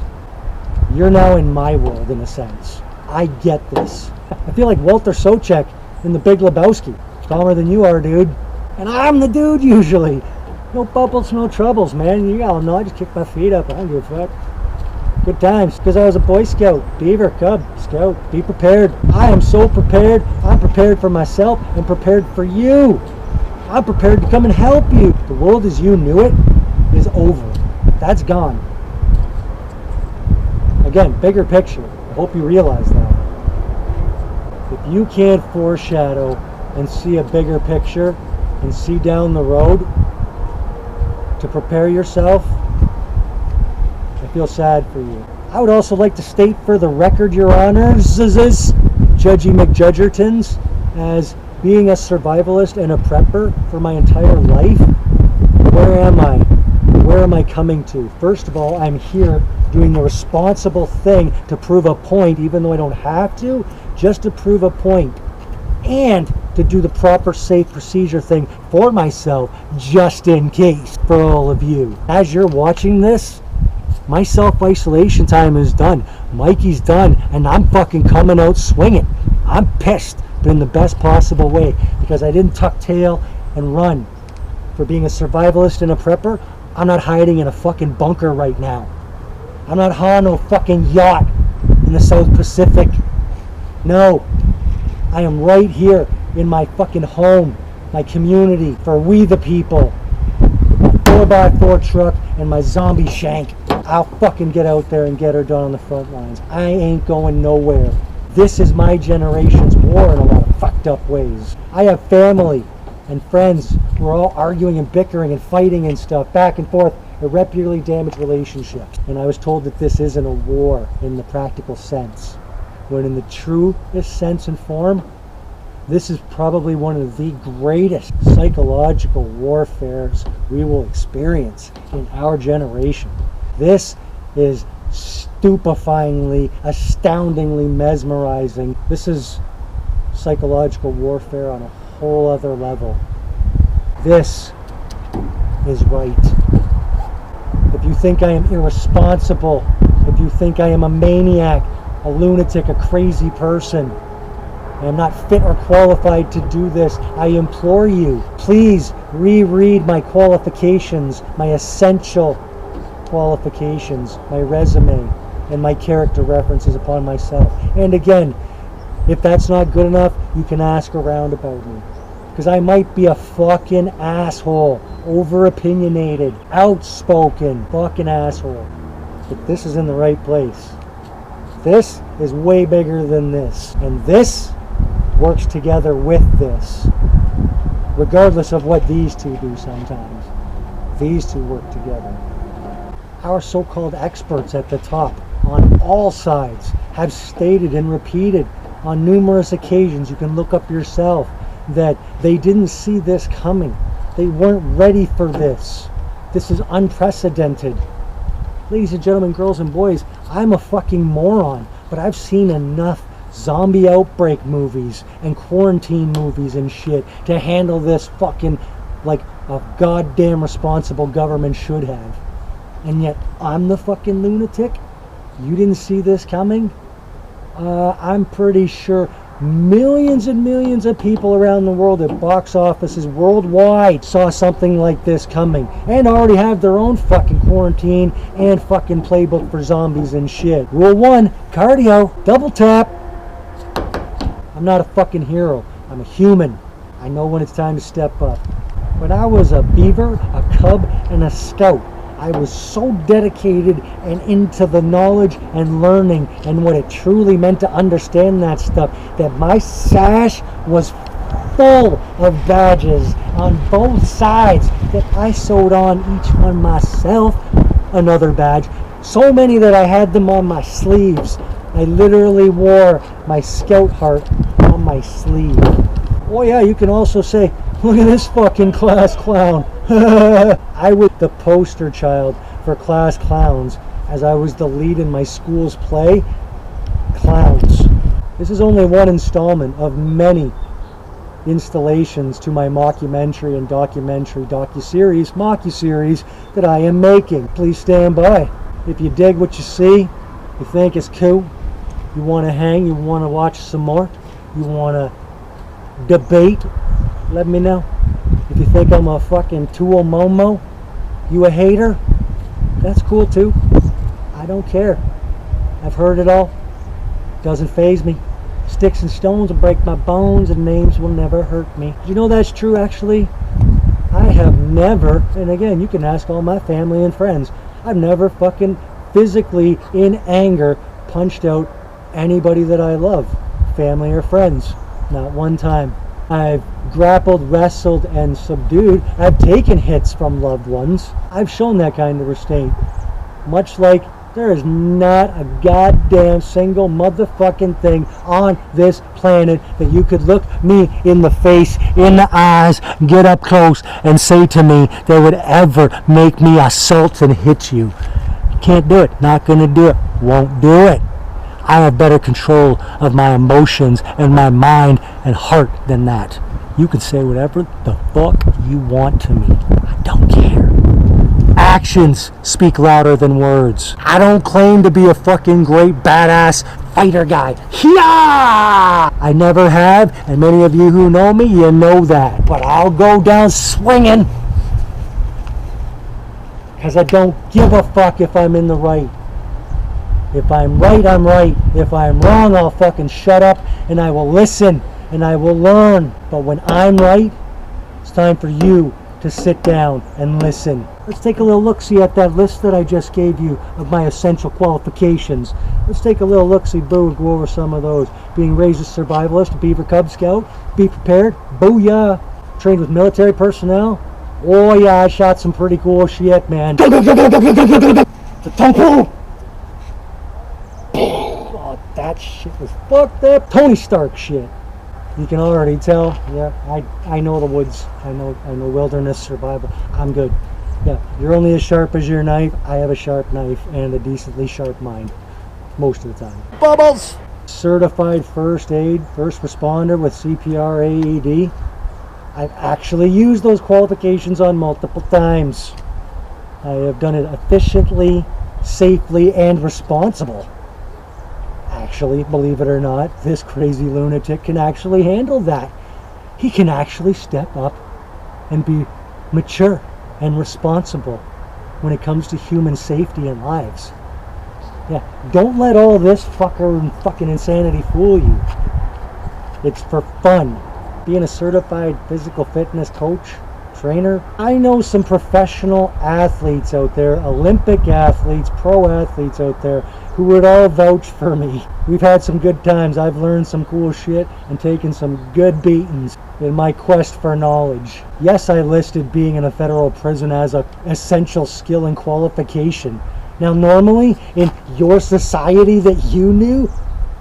You're now in my world, in a sense. I get this. I feel like Walter Sobchak in The Big Lebowski. Calmer than you are, dude. And I'm the dude, usually. No bubbles, no troubles, man. You all know I just kick my feet up. I don't give a fuck. Good times. Because I was a Boy Scout, Beaver, Cub, Scout. Be prepared. I am so prepared. I'm prepared for myself and prepared for you. I'm prepared to come and help you. The world as you knew it is over. That's gone. Again, bigger picture. I hope you realize that. If you can't foreshadow and see a bigger picture and see down the road to prepare yourself, I feel sad for you. I would also like to state for the record, Your Honors, Judgy McJudgertons, as being a survivalist and a prepper for my entire life. Where am I? Where am I coming to? First of all, I'm here doing the responsible thing to prove a point, even though I don't have to, just to prove a point, and to do the proper safe procedure thing for myself, just in case, for all of you. As you're watching this, my self-isolation time is done. Mikey's done, and I'm fucking coming out swinging. I'm pissed, but in the best possible way, because I didn't tuck tail and run. For being a survivalist and a prepper, I'm not hiding in a fucking bunker right now. I'm not on no fucking yacht in the South Pacific. No, I am right here in my fucking home, my community, for we the people. With my 4x4 truck and my zombie shank. I'll fucking get out there and get her done on the front lines. I ain't going nowhere. This is my generation's war in a lot of fucked up ways. I have family and friends who are all arguing and bickering and fighting and stuff, back and forth, irreparably damaged relationships. And I was told that this isn't a war in the practical sense, when in the truest sense and form, this is probably one of the greatest psychological warfares we will experience in our generation. This is stupefyingly, astoundingly mesmerizing. This is psychological warfare on a whole other level. This is right. If you think I am irresponsible, if you think I am a maniac, a lunatic, a crazy person, I am not fit or qualified to do this, I implore you, please reread my qualifications, my essential qualifications, my resume, and my character references upon myself. And again, if that's not good enough, you can ask around about me. Because I might be a fucking asshole, over-opinionated, outspoken, fucking asshole. But this is in the right place. This is way bigger than this. And this works together with this. Regardless of what these two do sometimes. These two work together. Our so-called experts at the top, on all sides, have stated and repeated on numerous occasions, you can look up yourself, that they didn't see this coming. They weren't ready for this. This is unprecedented. Ladies and gentlemen, girls and boys, I'm a fucking moron, but I've seen enough zombie outbreak movies and quarantine movies and shit to handle this fucking like a goddamn responsible government should have. And yet I'm the fucking lunatic? You didn't see this coming? I'm pretty sure millions and millions of people around the world at box offices worldwide saw something like this coming and already have their own fucking quarantine and fucking playbook for zombies and shit. Rule 1, cardio, double tap. I'm not a fucking hero. I'm a human. I know when it's time to step up. When I was a beaver, a cub, and a scout, I was so dedicated and into the knowledge and learning and what it truly meant to understand that stuff that my sash was full of badges on both sides that I sewed on each one myself, another badge. So many that I had them on my sleeves. I literally wore my scout heart on my sleeve. Oh yeah, you can also say, look at this fucking class clown. I was the poster child for class clowns, as I was the lead in my school's play, Clowns. This is only one installment of many installations to my mockumentary and docuseries, mockuseries that I am making. Please stand by. If you dig what you see, you think it's cool, you want to hang, you want to watch some more, you want to debate, let me know. If you think I'm a fucking tool momo, you a hater, that's cool too. I don't care. I've heard it all. Doesn't faze me. Sticks and stones will break my bones and names will never hurt me. You know that's true actually? I have never, and again you can ask all my family and friends, I've never fucking physically in anger punched out anybody that I love, family or friends. Not one time. I've grappled, wrestled, and subdued. I've taken hits from loved ones. I've shown that kind of restraint. Much like there is not a goddamn single motherfucking thing on this planet that you could look me in the face, in the eyes, get up close, and say to me that would ever make me assault and hit you. Can't do it. Not gonna do it. Won't do it. I have better control of my emotions and my mind and heart than that. You can say whatever the fuck you want to me. I don't care. Actions speak louder than words. I don't claim to be a fucking great badass fighter guy. Yeah! I never have, and many of you who know me, you know that. But I'll go down swinging. Because I don't give a fuck if I'm in the right. If I'm right, I'm right. If I'm wrong, I'll fucking shut up and I will listen and I will learn. But when I'm right, it's time for you to sit down and listen. Let's take a little look-see at that list that I just gave you of my essential qualifications. Let's take a little look-see-boo and go over some of those. Being raised as a survivalist, a Beaver Cub Scout, be prepared, booyah, trained with military personnel. Oh yeah, I shot some pretty cool shit, man. The temple! Oh, that shit was fucked up. Tony Stark shit. You can already tell. Yeah, I know the woods. I know wilderness survival. I'm good. Yeah, you're only as sharp as your knife. I have a sharp knife and a decently sharp mind. Most of the time. Bubbles! Certified first aid, first responder with CPR AED. I've actually used those qualifications on multiple times. I have done it efficiently, safely, and responsible. Actually, believe it or not, this crazy lunatic can actually handle that. He can actually step up and be mature and responsible when it comes to human safety and lives. Yeah, don't let all this fucking insanity fool you. It's for fun. Being a certified physical fitness coach, trainer, I know some professional athletes out there, Olympic athletes, pro athletes out there who would all vouch for me. We've had some good times. I've learned some cool shit and taken some good beatings in my quest for knowledge. Yes, I listed being in a federal prison as an essential skill and qualification. Now, normally, in your society that you knew,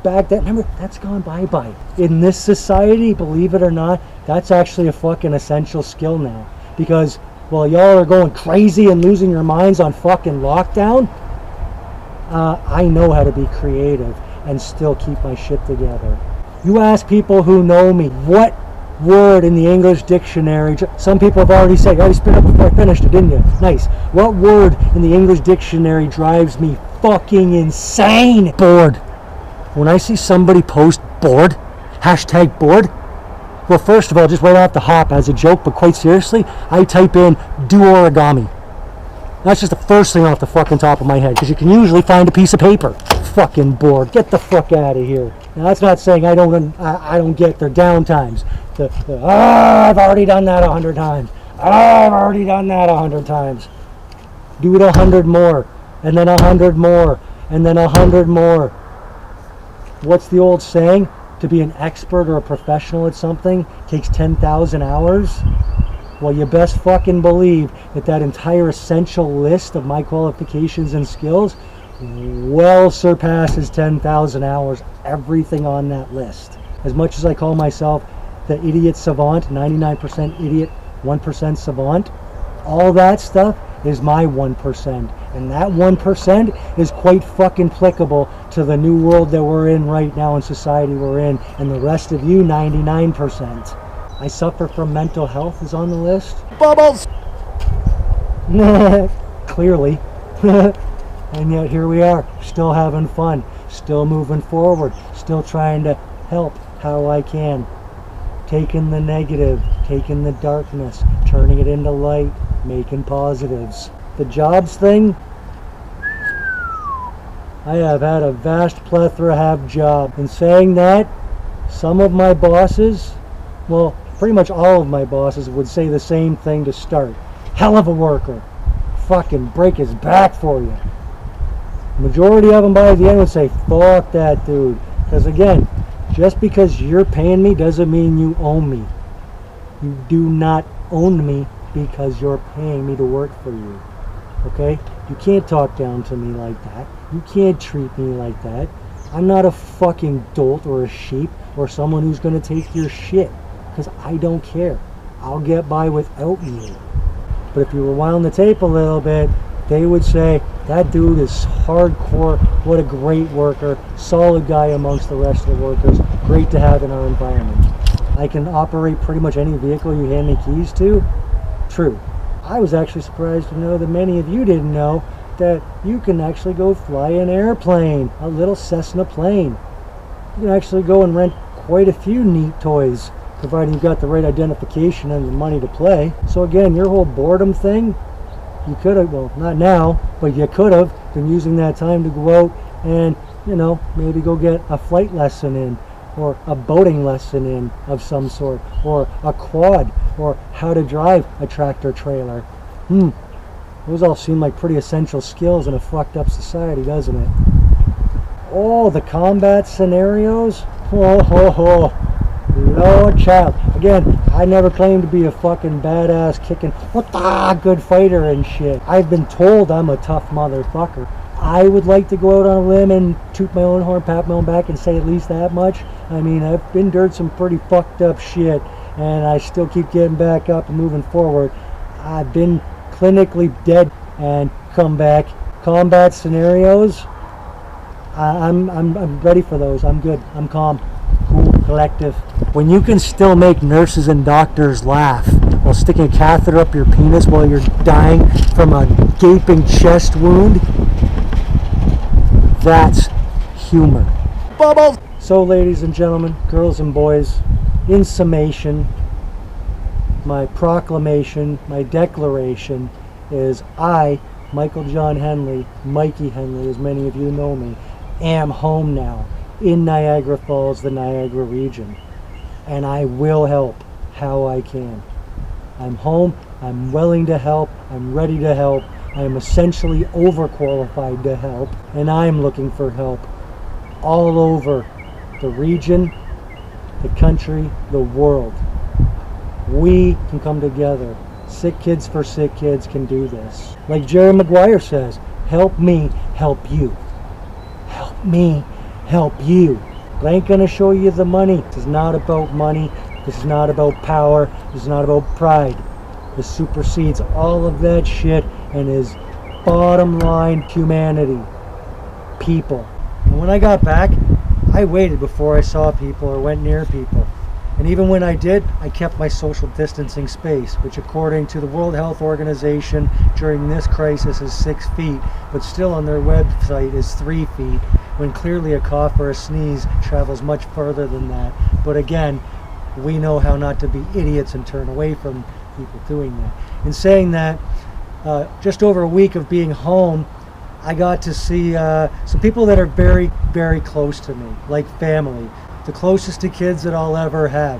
back then, remember, that's gone bye-bye. In this society, believe it or not, that's actually a fucking essential skill now. Because while y'all are going crazy and losing your minds on fucking lockdown, I know how to be creative and still keep my shit together. You ask people who know me, what word in the English dictionary, some people have already said, you already spit up before I finished it, didn't you? Nice. What word in the English dictionary drives me fucking insane? Bored. When I see somebody post bored, hashtag bored, well, first of all, just right off the hop as a joke, but quite seriously, I type in do origami. That's just the first thing off the fucking top of my head, because you can usually find a piece of paper. Fucking bored. Get the fuck out of here. Now, that's not saying I don't get their down times. I've already done that 100 times. I've already done that 100 times. Do it 100 more, and then 100 more, and then 100 more. What's the old saying? To be an expert or a professional at something takes 10,000 hours. Well, you best fucking believe that entire essential list of my qualifications and skills well surpasses 10,000 hours, everything on that list. As much as I call myself the idiot savant, 99% idiot, 1% savant, all that stuff is my 1%. And that 1% is quite fucking applicable to the new world that we're in right now and society we're in, and the rest of you 99%. I suffer from mental health is on the list. Bubbles! Clearly. And yet here we are, still having fun, still moving forward, still trying to help how I can. Taking the negative, taking the darkness, turning it into light, making positives. The jobs thing, I have had a vast plethora of jobs. In saying that, some of my bosses, well, pretty much all of my bosses would say the same thing to start. Hell of a worker. Fucking break his back for you. Majority of them by the end would say, fuck that dude. Because again, just because you're paying me doesn't mean you own me. You do not own me because you're paying me to work for you. Okay? You can't talk down to me like that. You can't treat me like that. I'm not a fucking dolt or a sheep or someone who's going to take your shit. Because I don't care. I'll get by without you. But if you rewind the tape a little bit, they would say, that dude is hardcore, what a great worker, solid guy amongst the rest of the workers, great to have in our environment. I can operate pretty much any vehicle you hand me keys to. True. I was actually surprised to know that many of you didn't know that you can actually go fly an airplane, a little Cessna plane. You can actually go and rent quite a few neat toys, providing you've got the right identification and the money to play. So again, your whole boredom thing, you could have, well, not now, but you could have been using that time to go out and, you know, maybe go get a flight lesson in, or a boating lesson in of some sort, or a quad, or how to drive a tractor trailer. Those all seem like pretty essential skills in a fucked up society, doesn't it? Oh, the combat scenarios? Oh, Lord child. Again, I never claimed to be a fucking badass kicking good fighter and shit. I've been told I'm a tough motherfucker. I would like to go out on a limb and toot my own horn, pat my own back and say at least that much. I mean, I've been endured some pretty fucked up shit and I still keep getting back up and moving forward. I've been clinically dead and come back. Combat scenarios, I'm ready for those. I'm good. I'm calm. Cool. Collective. When you can still make nurses and doctors laugh while sticking a catheter up your penis while you're dying from a gaping chest wound, that's humor. Bubbles! So ladies and gentlemen, girls and boys, in summation, my proclamation, my declaration is I, Michael John Henley, Mikey Henley, as many of you know me, am home now in Niagara Falls, the Niagara region. And I will help how I can. I'm home, I'm willing to help, I'm ready to help, I am essentially overqualified to help, and I'm looking for help all over the region, the country, the world. We can come together. Sick Kids for Sick Kids can do this. Like Jerry Maguire says, help me help you. Help me help you. But I ain't gonna show you the money. This is not about money. This is not about power. This is not about pride. This supersedes all of that shit and is bottom line humanity. People. And when I got back, I waited before I saw people or went near people. And even when I did, I kept my social distancing space, which according to the World Health Organization during this crisis is 6 feet, but still on their website is 3 feet, when clearly a cough or a sneeze travels much further than that. But again, we know how not to be idiots and turn away from people doing that. In saying that, just over a week of being home, I got to see some people that are very, very close to me, like family. The closest to kids that I'll ever have.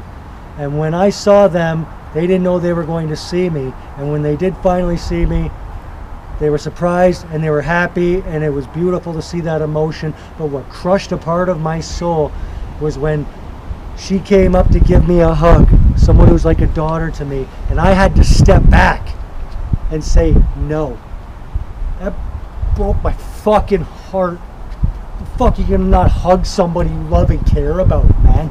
And when I saw them, they didn't know they were going to see me. And when they did finally see me, they were surprised and they were happy, and it was beautiful to see that emotion. But what crushed a part of my soul was when she came up to give me a hug, someone who's like a daughter to me, and I had to step back and say no. That broke my fucking heart. Fuck, you can not hug somebody you love and care about, man.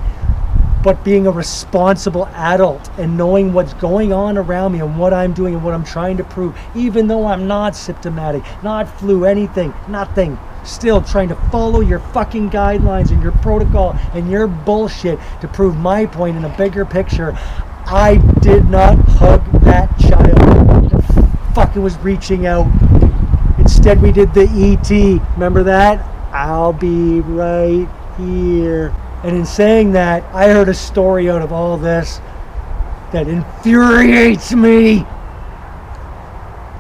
But being a responsible adult and knowing what's going on around me and what I'm doing and what I'm trying to prove, even though I'm not symptomatic, not flu, anything, nothing, still trying to follow your fucking guidelines and your protocol and your bullshit to prove my point in a bigger picture. I did not hug that child. I fucking was reaching out. Instead, we did the E.T. Remember that? I'll be right here. And in saying that, I heard a story out of all this that infuriates me.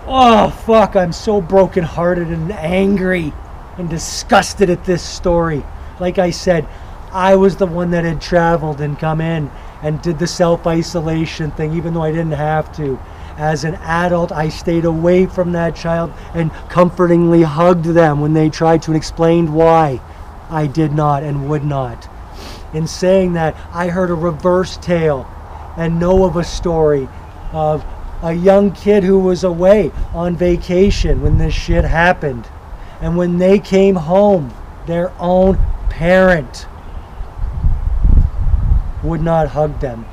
Oh, fuck, I'm so brokenhearted and angry and disgusted at this story. Like I said, I was the one that had traveled and come in and did the self-isolation thing, even though I didn't have to. As an adult, I stayed away from that child and comfortingly hugged them when they tried to and explained why I did not and would not. In saying that, I heard a reverse tale and know of a story of a young kid who was away on vacation when this shit happened. And when they came home, their own parent would not hug them.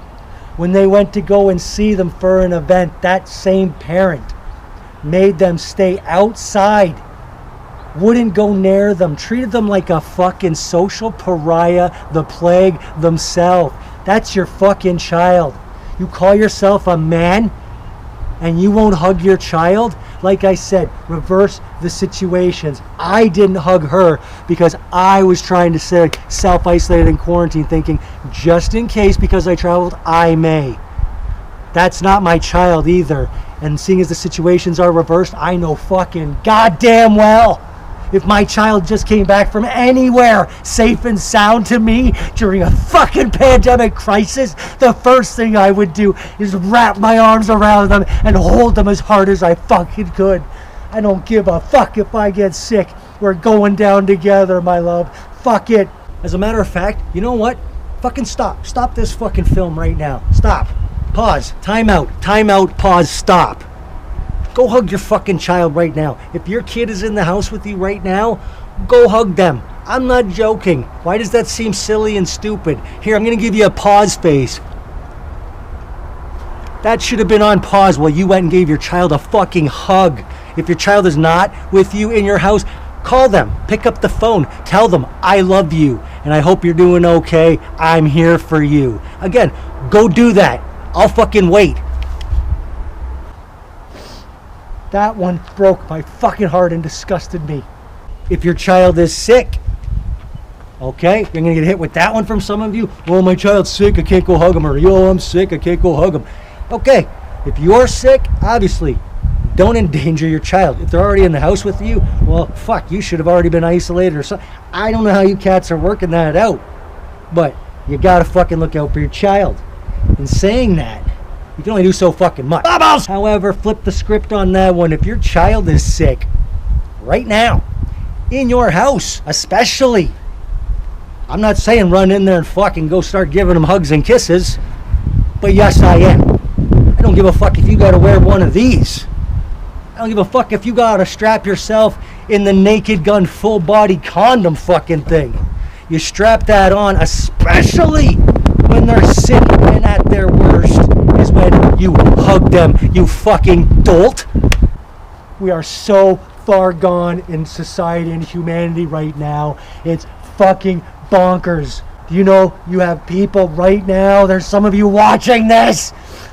When they went to go and see them for an event, that same parent made them stay outside, wouldn't go near them, treated them like a fucking social pariah, the plague themselves. That's your fucking child. You call yourself a man and you won't hug your child? Like I said, reverse the situations. I didn't hug her because I was trying to stay self-isolated in quarantine, thinking just in case, because I traveled, I may. That's not my child either. And seeing as the situations are reversed, I know fucking goddamn well if my child just came back from anywhere safe and sound to me during a fucking pandemic crisis, the first thing I would do is wrap my arms around them and hold them as hard as I fucking could. I don't give a fuck if I get sick. We're going down together, my love. Fuck it. As a matter of fact, you know what? Fucking stop. Stop this fucking film right now. Stop. Pause. Time out. Time out. Pause. Stop. Go hug your fucking child right now. If your kid is in the house with you right now, go hug them. I'm not joking. Why does that seem silly and stupid? Here, I'm going to give you a pause face. That should have been on pause while you went and gave your child a fucking hug. If your child is not with you in your house, call them. Pick up the phone. Tell them, I love you, and I hope you're doing okay. I'm here for you. Again, go do that. I'll fucking wait. That one broke my fucking heart and disgusted me. If your child is sick, okay, you're gonna get hit with that one from some of you. Oh, my child's sick, I can't go hug him. Or, yo, I'm sick, I can't go hug him. Okay, if you're sick, obviously, don't endanger your child. If they're already in the house with you, well, fuck, you should have already been isolated or something. I don't know how you cats are working that out, but you gotta fucking look out for your child. In saying that, you can only do so fucking much. However, flip the script on that one. If your child is sick, right now, in your house, especially, I'm not saying run in there and fucking go start giving them hugs and kisses, but yes, I am. I don't give a fuck if you gotta wear one of these. I don't give a fuck if you gotta strap yourself in the Naked Gun full body condom fucking thing. You strap that on, especially when they're sick and at their worst, is when you hug them, you fucking dolt. We are so far gone in society and humanity right now. It's fucking bonkers. Do you know you have people right now, there's some of you watching this,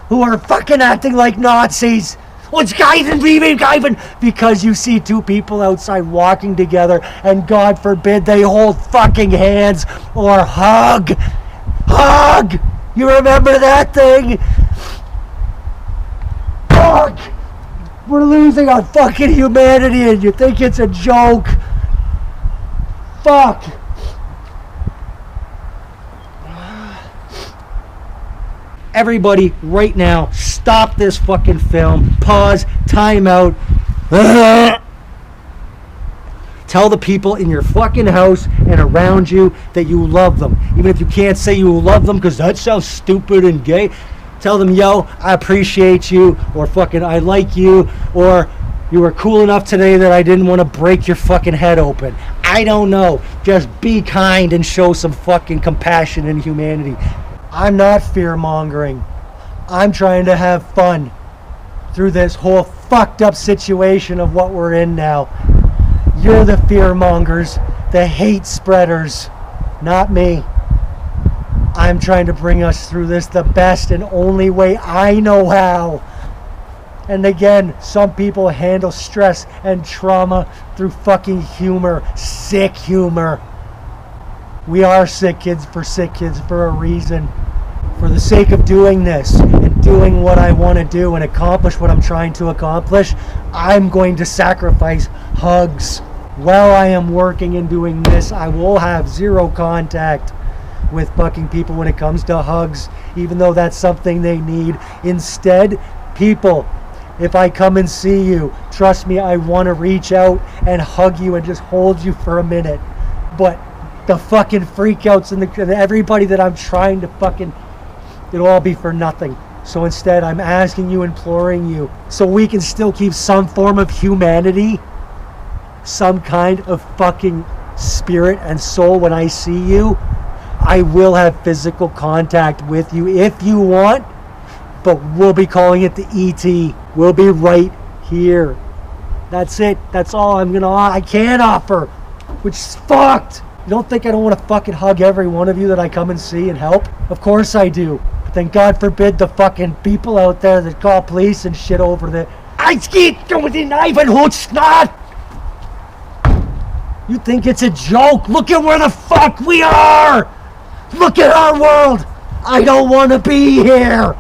who are fucking acting like Nazis. What's Geiven? Because you see two people outside walking together and God forbid they hold fucking hands or hug. Hug! You remember that thing? Fuck! We're losing our fucking humanity and you think it's a joke. Fuck! Everybody, right now, stop this fucking film. Pause. Time out. Tell the people in your fucking house and around you that you love them. Even if you can't say you love them because that sounds stupid and gay. Tell them, yo, I appreciate you, or fucking I like you, or you were cool enough today that I didn't want to break your fucking head open. I don't know. Just be kind and show some fucking compassion and humanity. I'm not fear-mongering. I'm trying to have fun through this whole fucked up situation of what we're in now. You're the fear-mongers, the hate spreaders, not me. I'm trying to bring us through this the best and only way I know how. And again, some people handle stress and trauma through fucking humor. Sick humor. We are sick kids for a reason. For the sake of doing this and doing what I want to do and accomplish what I'm trying to accomplish, I'm going to sacrifice hugs. While I am working and doing this, I will have zero contact with fucking people when it comes to hugs, even though that's something they need. Instead, people, if I come and see you, trust me, I want to reach out and hug you and just hold you for a minute. But the fucking freakouts and everybody that I'm trying to fucking, it'll all be for nothing. So instead, I'm asking you, imploring you, so we can still keep some form of humanity, some kind of fucking spirit and soul when I see you. I will have physical contact with you if you want, but we'll be calling it the ET. We'll be right here. That's it. That's all I can offer, which is fucked. You don't think I don't want to fucking hug every one of you that I come and see and help? Of course I do. But then God forbid the fucking people out there that call police and shit over the You think it's a joke? Look at where the fuck we are! Look at our world! I don't want to be here!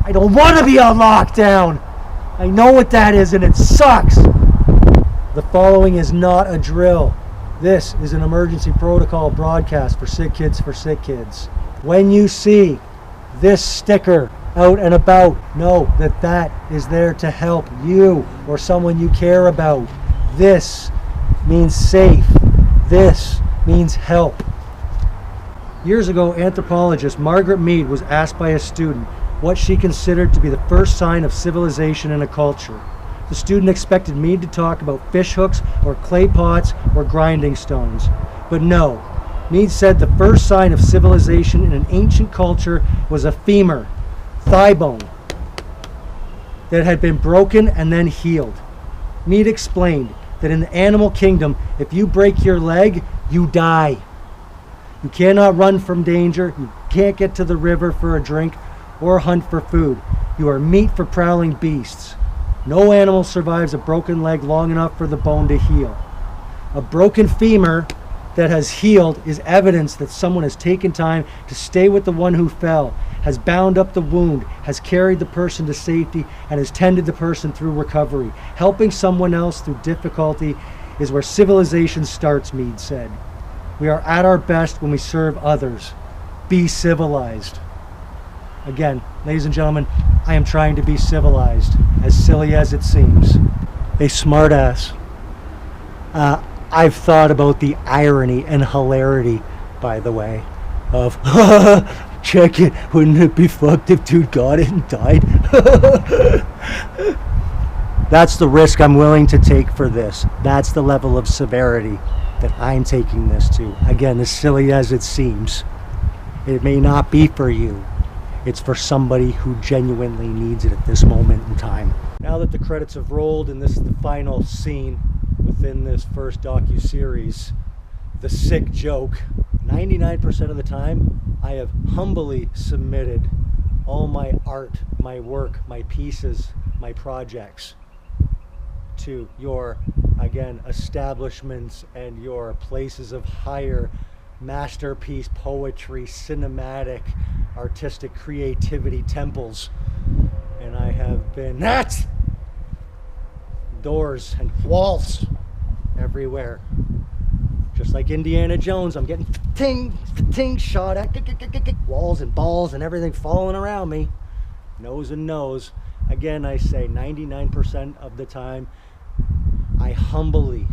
I don't want to be on lockdown! I know what that is and it sucks! The following is not a drill. This is an emergency protocol broadcast for Sick Kids for Sick Kids. When you see this sticker out and about, know that that is there to help you or someone you care about. This means safe. This means help. Years ago, anthropologist Margaret Mead was asked by a student what she considered to be the first sign of civilization in a culture. The student expected Mead to talk about fish hooks or clay pots or grinding stones. But no, Mead said the first sign of civilization in an ancient culture was a femur, thigh bone, that had been broken and then healed. Mead explained that in the animal kingdom, if you break your leg, you die. You cannot run from danger, you can't get to the river for a drink or hunt for food. You are meat for prowling beasts. No animal survives a broken leg long enough for the bone to heal. A broken femur that has healed is evidence that someone has taken time to stay with the one who fell, has bound up the wound, has carried the person to safety, and has tended the person through recovery. Helping someone else through difficulty is where civilization starts, Mead said. We are at our best when we serve others. Be civilized. Again, ladies and gentlemen, I am trying to be civilized, as silly as it seems. A smartass. I've thought about the irony and hilarity, by the way, of, check it, wouldn't it be fucked if dude got it and died? That's the risk I'm willing to take for this. That's the level of severity that I'm taking this to. Again, as silly as it seems, it may not be for you. It's for somebody who genuinely needs it at this moment in time. Now that the credits have rolled and this is the final scene within this first docuseries, The Sick Joke, 99% of the time, I have humbly submitted all my art, my work, my pieces, my projects to your, again, establishments and your places of higher masterpiece, poetry, cinematic, artistic creativity temples. And I have been doors and walls everywhere. Just like Indiana Jones, I'm getting ting shot at. Walls and balls and everything falling around me. Nose and nose. Again, I say 99% of the time, I humbly,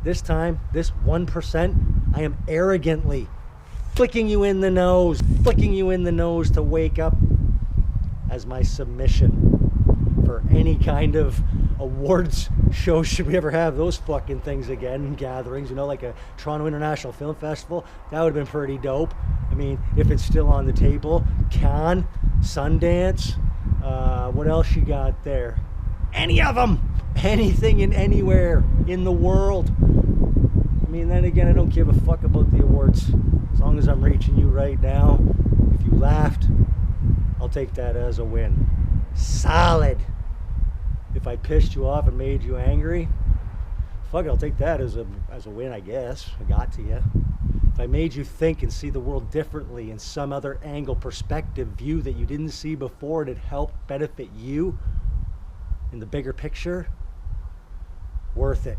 this time, this 1%, I am arrogantly flicking you in the nose to wake up as my submission for any kind of awards show. Should we ever have those fucking things again, gatherings, you know, like a Toronto International Film Festival? That would have been pretty dope. I mean, if it's still on the table. Cannes, Sundance, what else you got there? Any of them! Anything and anywhere in the world. I mean, then again, I don't give a fuck about the awards As long as I'm reaching you right now, if you laughed, I'll take that as a win. Solid. If I pissed you off and made you angry, fuck it, I'll take that as a win, I guess. I got to you. If I made you think and see the world differently in some other angle, perspective, view that you didn't see before, and it helped benefit you in the bigger picture, worth it.